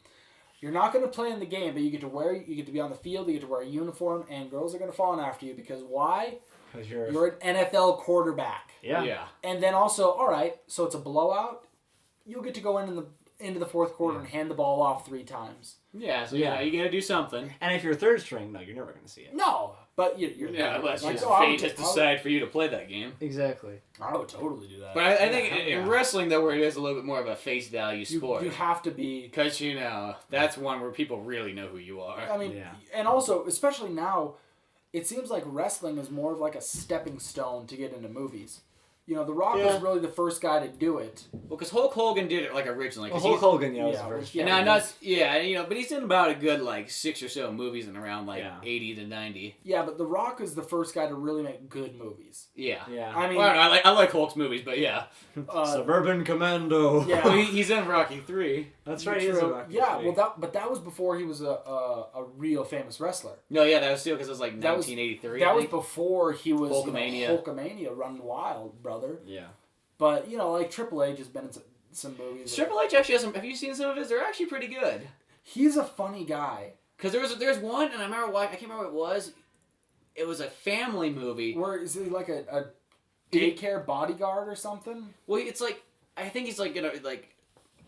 You're not going to play in the game, but you get to be on the field, you get to wear a uniform, and girls are going to fall after you because why? Because you're an NFL quarterback. Yeah. And then also, all right, so it's a blowout. You'll get to go into the fourth quarter and hand the ball off 3 times. Yeah, so you got to do something. And if you're third string, no, you're never going to see it. No, but you're unless fate has decided for you to play that game. Exactly. I would totally do that. But I think in wrestling, though, where it is a little bit more of a face value sport. You have to be... Because, that's one where people really know who you are. I mean, and also, especially now, it seems like wrestling is more of like a stepping stone to get into movies. The Rock was really the first guy to do it. Well, because Hulk Hogan did it, like, originally. Hulk Hogan, was the first. But he's in about a good, like, 6 or so movies in around, like, 80 to 90. Yeah, but The Rock is the first guy to really make good movies. Yeah. I mean... Well, I like Hulk's movies, but yeah. Suburban Commando. Yeah. Well, he's in Rocky 3. That's right, he is in Rocky 3. Well, that was before he was a real famous wrestler. No, yeah, that was still because it was, like, 1983. That was before he was... Hulkamania. Running wild, brother. Yeah. But, like Triple H has been in some movies. Triple H actually has some... Have you seen some of his? They're actually pretty good. He's a funny guy. Because there's one, and I can't remember what it was. It was a family movie. Where is he like a daycare bodyguard or something. Well, it's like I think he's like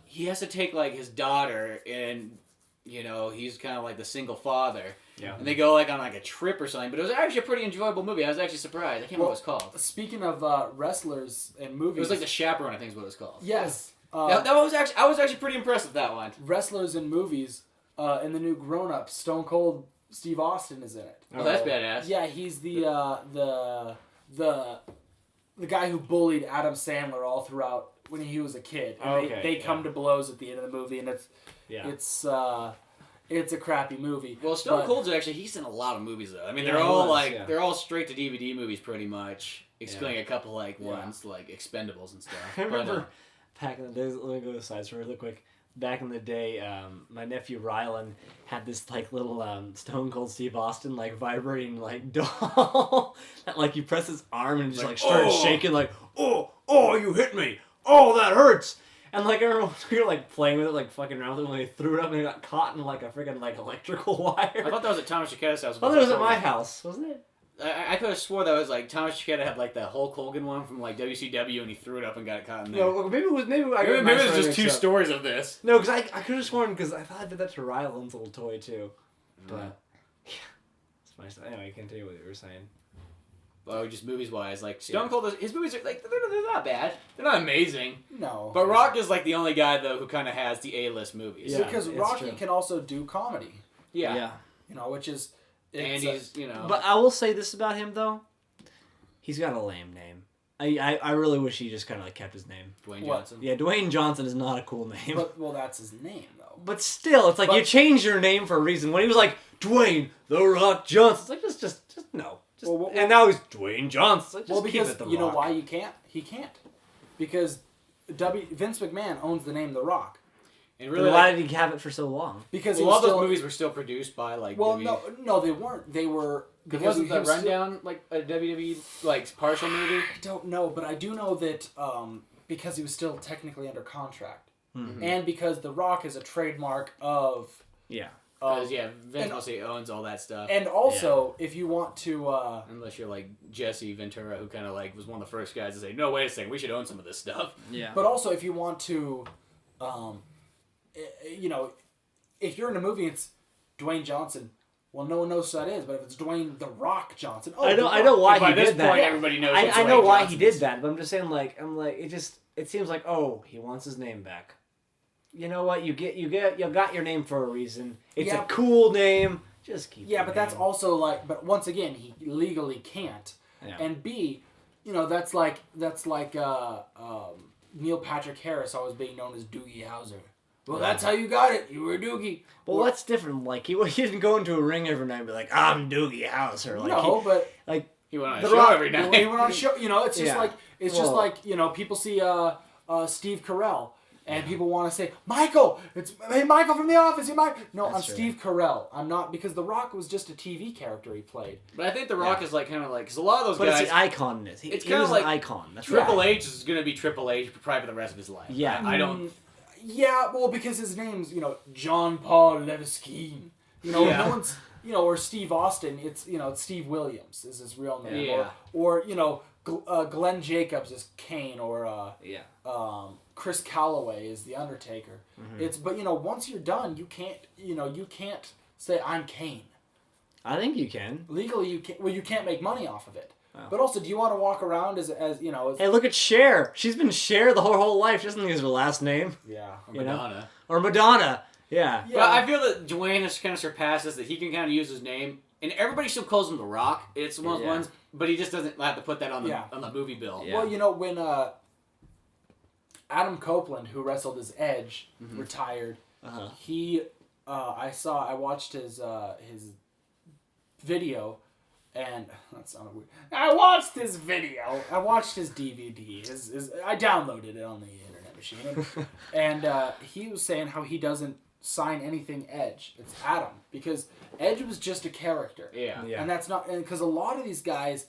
he has to take like his daughter and he's kind of like the single father. Yeah. And they go like on like a trip or something, but it was actually a pretty enjoyable movie. I was actually surprised. I can't remember what it was called. Speaking of wrestlers and movies, It was like The Chaperone, I think is what it was called. yes, That was actually I was actually pretty impressed with that one. wrestlers and movies. In the new Grown Up, Stone Cold Steve Austin is in it. Oh, that's badass. Yeah, he's the guy who bullied Adam Sandler all throughout when he was a kid. And they come to blows at the end of the movie, and it's a crappy movie. Well, Stone Cold's actually he's in a lot of movies though. I mean, they're all they're all straight to DVD movies pretty much, excluding a couple ones like Expendables and stuff. I remember back in the days. Let me go to the side story really quick. Back in the day, my nephew Rylan had this like little Stone Cold Steve Austin like vibrating like doll that like you press his arm and it just like started shaking like oh you hit me, oh that hurts. And like I remember we were like playing with it, like fucking around with it when they threw it up and it got caught in like a freaking like electrical wire. I thought that was at Thomas Chiquetta's house. I thought it was at my house, wasn't it? I could have swore that was like Thomas Chiquetta had like that Hulk Hogan one from like WCW and he threw it up and got it caught in there. No, maybe it was maybe it was just two stories of this. No, because I could have sworn because I thought I did that to Rylan's little toy too. But yeah, it's funny stuff. Anyway, continue what you were saying. Well, just movies wise, like Stone Cold, his movies are like they're not bad. They're not amazing. No. But Rock is like the only guy though who kind of has the A-list movies. Yeah, because Rocky can also do comedy. Yeah. Which is. And he's But I will say this about him though, he's got a lame name. I really wish he just kind of like kept his name. Dwayne Johnson. Yeah, Dwayne Johnson is not a cool name. But that's his name though. But still, it's like you changed your name for a reason. When he was like Dwayne The Rock Johnson, it's like just no. And now he's Dwayne Johnson. Like, just because keep it The you know Rock. why you can't? He can't. Because Vince McMahon owns the name The Rock. And really, why did he have it for so long? Because all those movies were still produced by like. Well, no, they weren't. They were. Because wasn't the Rundown like a WWE like partial movie? I don't know, but I do know that because he was still technically under contract, and because The Rock is a trademark of. Yeah. Because Vince mostly owns all that stuff. And also, if you want to, unless you're like Jesse Ventura, who kind of like was one of the first guys to say, "No, wait a second, we should own some of this stuff." Yeah. But also, if you want to, if you're in a movie, it's Dwayne Johnson. Well, no one knows who that is, but if it's Dwayne The Rock Johnson, I know why he did that. Everybody knows. I know why he did that, but I'm just saying, it seems like he wants his name back. You know what? You got your name for a reason. It's a cool name. Just keep. Yeah, but that's also like. But once again, he legally can't. Yeah. And B, that's like Neil Patrick Harris always being known as Doogie Howser. Well, that's how you got it. You were Doogie. Well, that's different. Like he didn't go into a ring every night and be like, "I'm Doogie Howser." Like he went on a show every night. He went on a show. It's just just like people see Steve Carell. And people want to say, Michael! Hey, Michael from The Office! Hey, Mike! No, I'm Steve Carell. I'm not, because The Rock was just a TV character he played. But I think The Rock is like kind of like, because a lot of those guys... But it's the icon. It's kind of like an icon. That's Triple H is going to be Triple H probably for the rest of his life. Yeah. I don't... Yeah, well, because his name's, John Paul Levesque. No one's, or Steve Austin, it's Steve Williams is his real name. Yeah. Or Glenn Jacobs is Kane, or Chris Calloway is The Undertaker. Mm-hmm. But once you're done, you can't say I'm Kane. I think you can. Legally, you can't. Well, you can't make money off of it. Oh. But also, do you want to walk around as Hey, look at Cher. She's been Cher the whole life. She doesn't use her last name. Yeah. Or Madonna. Or Madonna. Yeah. But I feel that Dwayne has kind of surpassed this, that he can kind of use his name, and everybody still calls him The Rock. It's one of those ones, but he just doesn't have to put that on the movie bill. Yeah. Well, when Adam Copeland, who wrestled as Edge, retired, I watched his video, and that sounded weird. I watched his video. I watched his DVD. I downloaded it on the internet machine, and he was saying how he doesn't sign anything Edge. It's Adam, because Edge was just a character. Yeah. And that's not, because a lot of these guys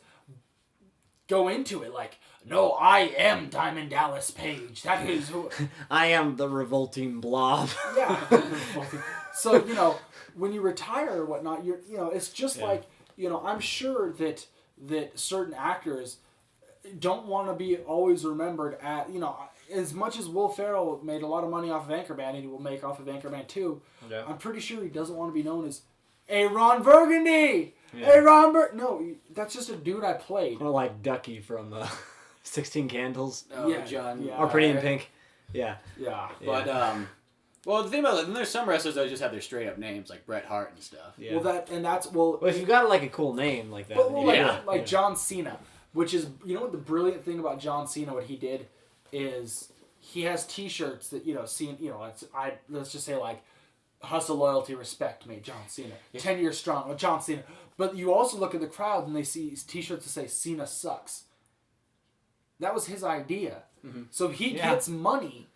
go into it like, no, I am Diamond Dallas Page. That is who I am the revolting blob. Yeah. So, when you retire or whatnot, you're it's just like, I'm sure that certain actors, don't want to be always remembered at, as much as Will Ferrell made a lot of money off of Anchorman, and he will make off of Anchorman 2, I'm pretty sure he doesn't want to be known as, "Hey, Ron Burgundy! Yeah. Hey, No, that's just a dude I played. Or like Ducky from 16 Candles. Oh, yeah, John. Yeah. Or Pretty in Pink. Yeah. Yeah. But, well, the thing about it, there's some wrestlers that just have their straight up names, like Bret Hart and stuff. Yeah. Well, if you've got like a cool name like that. Like John Cena, which is, what the brilliant thing about John Cena, what he did is he has T-shirts that, let's just say like, hustle, loyalty, respect made John Cena. 10 years strong, John Cena. But you also look at the crowd and they see T-shirts that say Cena sucks. That was his idea. Mm-hmm. So he gets money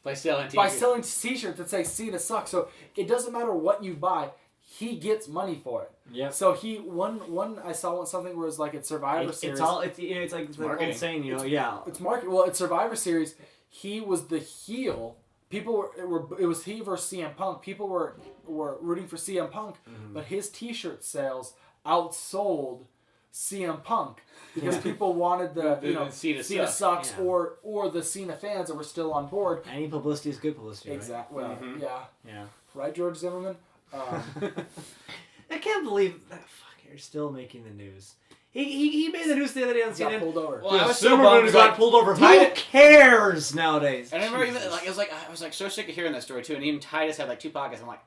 by selling T-shirts that say Cena sucks. So it doesn't matter what you buy, he gets money for it. Yeah. So one I saw something where it was like at Survivor Series. It's like the old saying, It's marketing. Well, at Survivor Series, he was the heel. People it was he versus CM Punk. People were rooting for CM Punk, but his T-shirt sales outsold CM Punk because people wanted the Cena sucks or the Cena fans that were still on board. Any publicity is good publicity. Exactly. Right? Well, yeah. Right, George Zimmerman. I can't believe that you're still making the news. He made the news the other day on CNN. Got pulled over. Well, I was so bummed. Got pulled over. Who cares nowadays? And I remember even, I was so sick of hearing that story too. And even Titus had like 2 podcasts. I'm like,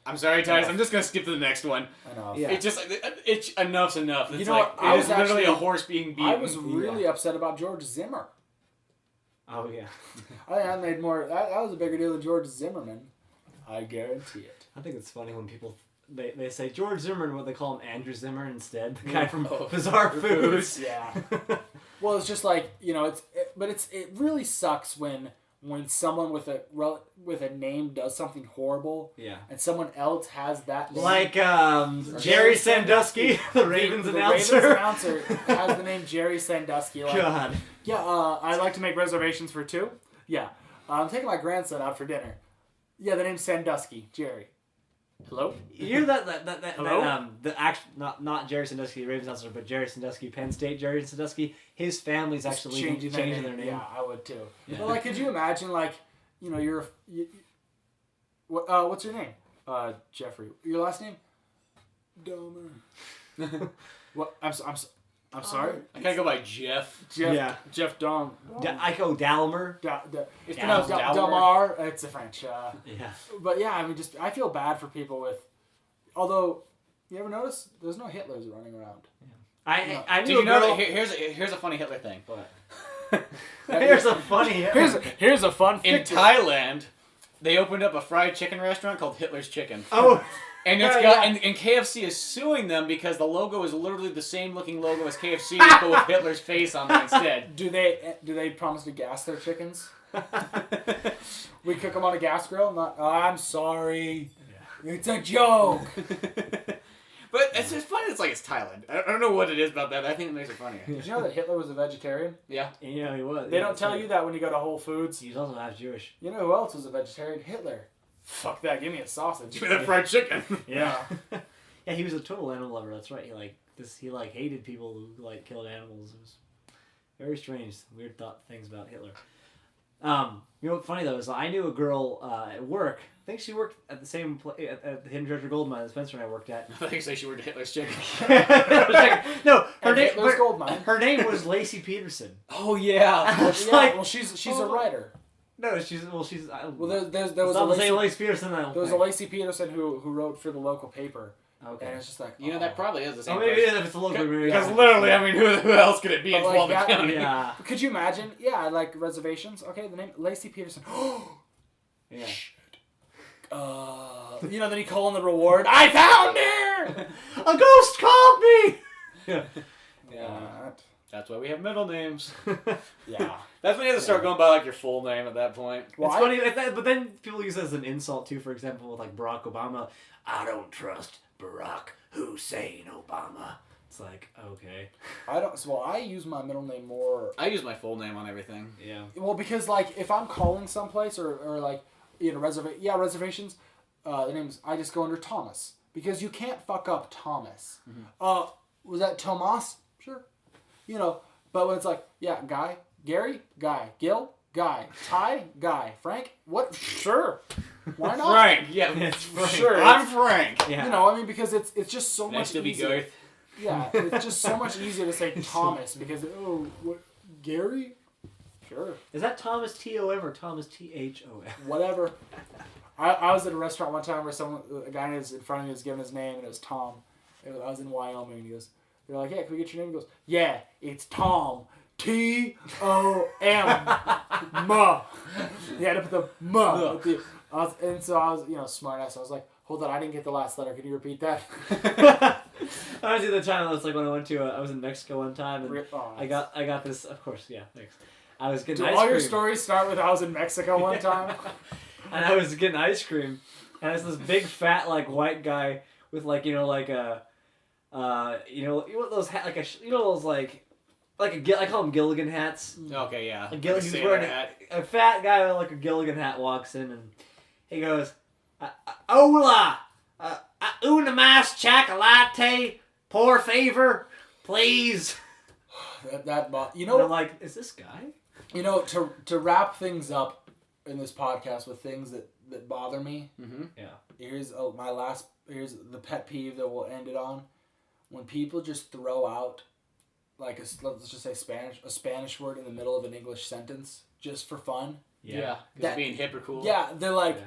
I'm sorry, Titus. I'm just gonna skip to the next one. I know. Yeah. It's just like enough's enough. It's I was literally a horse being beaten. I was really upset about George Zimmer. Oh yeah. I think I made more. That was a bigger deal than George Zimmerman. I guarantee it. I think it's funny when people. They say George Zimmerman, what they call him Andrew Zimmer instead, the guy from Bizarre Foods. Yeah. Well, it's just like it really sucks when someone with a name does something horrible. Yeah. And someone else has that name. Like Jerry Sandusky, the Ravens announcer. The Ravens announcer has the name Jerry Sandusky. Like, God. Yeah. I'd like to make reservations for 2. Yeah. I'm taking my grandson out for dinner. Yeah, the name's Sandusky, Jerry. Hello? You hear that Hello? the actual not Jerry Sandusky, Ravens announcer, but Jerry Sandusky, Penn State Jerry Sandusky, his family's actually changing their name. Yeah, I would too. Yeah. But could you imagine what's your name? Jeffrey. Your last name? Domer. What? I'm sorry. I can't go by Jeff. Jeff Dom. I go Dahmer. It's pronounced Damar. It's a French. Yeah. But yeah, I mean, I feel bad for people with. Although, you ever notice there's no Hitlers running around. Yeah. I knew. Did you know that here's a funny Hitler thing. What? Here's a funny Hitler. Here's a fun. In Thailand, they opened up a fried chicken restaurant called Hitler's Chicken. Oh. And and KFC is suing them because the logo is literally the same looking logo as KFC, but with Hitler's face on it instead. Do they promise to gas their chickens? We cook them on a gas grill. I'm sorry. Yeah. It's a joke. But it's just funny. It's like it's Thailand. I don't know what it is about that. I think it makes it funny. Did you know that Hitler was a vegetarian? Yeah. Yeah, he was. They don't tell you that when you go to Whole Foods. He's also half Jewish. You know who else was a vegetarian? Hitler. Fuck that! Give me a sausage. Give me that fried chicken. Yeah. Yeah, he was a total animal lover. That's right. He hated people who killed animals. It was very strange, weird things about Hitler. What's funny though is I knew a girl at work. I think she worked at the same place at the Hidden Treasure Gold Mine that Spencer and I worked at. I think she worked at Hitler's Chicken. No, her name was Lacey Peterson. Oh yeah. She's a writer. No, she's. There was Lacey Peterson. There was a Lacey Peterson who wrote for the local paper. Okay. And it's just like that probably is the same. Maybe if it's a local paper. Because literally, I mean, who else could it be in Fulton County? Yeah. Could you imagine? Yeah, like reservations. Okay, the name Lacey Peterson. Yeah. Then you call in the reward. I found her. A ghost called me. Yeah. That's why we have middle names. Yeah. That's when you have to start going by your full name at that point. Well, it's funny, but then people use it as an insult too. For example, with Barack Obama, I don't trust Barack Hussein Obama. It's like, okay. I use my middle name more. I use my full name on everything. Yeah. Well, because if I'm calling someplace or reservations, the names I just go under Thomas because you can't fuck up Thomas. Mm-hmm. Was that Tomas? Sure. But when it's like, yeah, Guy, Gary, Guy, Gil, Guy, Ty, Guy, Frank, what? Sure. Why not? Frank, yeah, It's Frank. Sure. I'm Frank. Yeah. You know, I mean, because it's just so Next much to be easier. Garth. Yeah, it's just so much easier to say Thomas because, what, Gary? Sure. Is that Thomas T-O-M or Thomas T-H-O-M? Whatever. I was at a restaurant one time where a guy was in front of me was giving his name and it was Tom. I was in Wyoming and he goes, they're like, "Yeah, can we get your name?" He goes, "Yeah, it's Tom. T-O-M. Ma." He had to put the ma. With the, so I was, smart ass. I was like, "Hold on, I didn't get the last letter. Can you repeat that?" I was at the time. I was like when I went to. I was in Mexico one time, and Oh, I got this. Of course, yeah. Thanks. I was getting Do ice all cream. your stories start with I was in Mexico one time? And I was getting ice cream, and it's this big fat white guy with what those I call them Gilligan hats. Okay, yeah. A Gilligan, he's Sailor wearing hat. a fat guy with a Gilligan hat walks in and he goes, "Hola, una más chocolate, por favor, please." And And I'm like, is this guy? to wrap things up in this podcast with things that bother me. Mm-hmm. Yeah. Here's the pet peeve that we'll end it on. When people just throw out let's just say a Spanish word in the middle of an English sentence just for fun. Yeah. That- Being hip or cool. Yeah, they're like,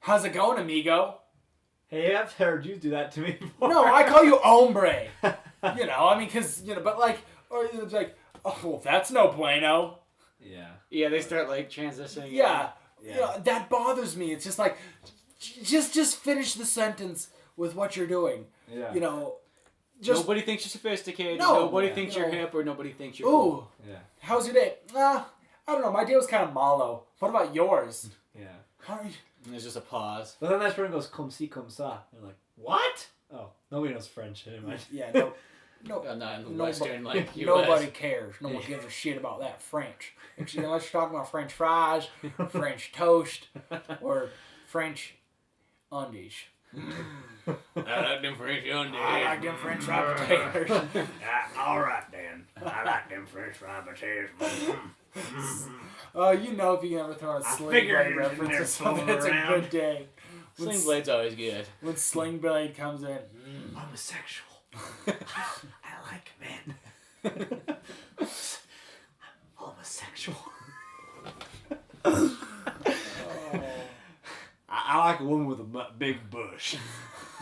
"How's it going, amigo?" Hey, I've heard you do that to me before. No, I call you hombre. Because but or it's like, "Oh, well, that's no bueno." Yeah. Yeah, they start transitioning. Yeah. Yeah. That bothers me. It's just like, just finish the sentence with what you're doing. Yeah. Just Nobody thinks you're sophisticated. No. Nobody Yeah. thinks No. you're hip, or nobody thinks you're ooh, cool. Yeah. how's your day? I don't know. My day was kind of mallow. What about yours? Yeah. How are you? And there's just a pause. But then that person goes, "Comme si, comme ça." They're like, "What?" Oh, nobody knows French. Never mind. Yeah, no. Not in the Nobody- Western, US. Nobody cares. No one gives a shit about that French. Unless you're talking about French fries, French toast, or French undies. I like them French undies. I like them French fried potatoes. All right, then. I like them French fried potatoes. If you ever throw a Sling figured Blade it was in reference there or something, fooling it's a around. good day. Sling Blade's always good. When Sling Blade comes in, Homosexual. I like men. I'm homosexual. I like a woman with a big bush.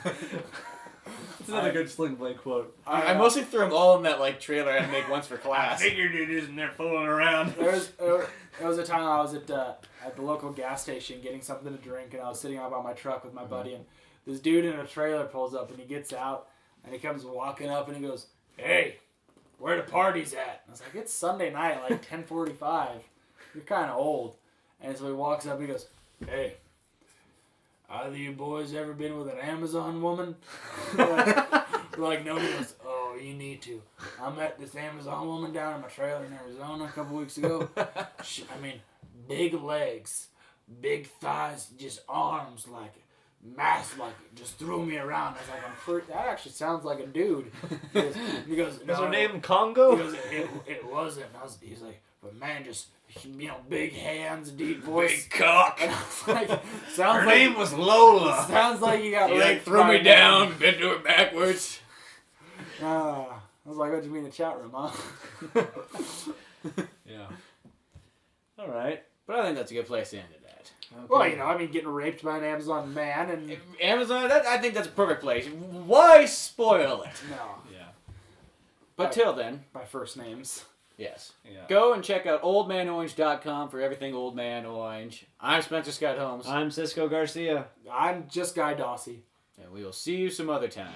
That's another good Sling Blade quote. I mostly threw them all in that trailer I make once for I class. figured it isn't there fooling around. There was a time I was at the local gas station getting something to drink, and I was sitting out by my truck with my buddy, and this dude in a trailer pulls up, and he gets out, and he comes walking up, and he goes, "Hey, where the party's at?" I was like, "It's Sunday night, 10:45. You're kind of old." And so he walks up, and he goes, "Hey, either you boys ever been with an Amazon woman?" We're like, "No." He goes, "Oh, you need to. I met this Amazon woman down in my trailer in Arizona a couple weeks ago. Big legs, big thighs, just arms just threw me around." I was like, that actually sounds like a dude. He goes, Is "No." her name He Congo? goes, it wasn't. He's like, "But man, just big hands, deep voice." Big cock. And I was like, sounds Her like name was Lola. sounds like you got He raped threw by me a man. down, bent over backwards. I was like, "What do you mean in the chat room, huh?" Yeah. All right. But I think that's a good place to end it at. Well, getting raped by an Amazon man and Amazon, I think that's a perfect place. Why spoil it? no, Yeah. But till then, by first names. yes. Yeah. Go and check out oldmanorange.com for everything Old Man Orange. I'm Spencer Scott Holmes. I'm Cisco Garcia. I'm just Guy Dossi. And we will see you some other time.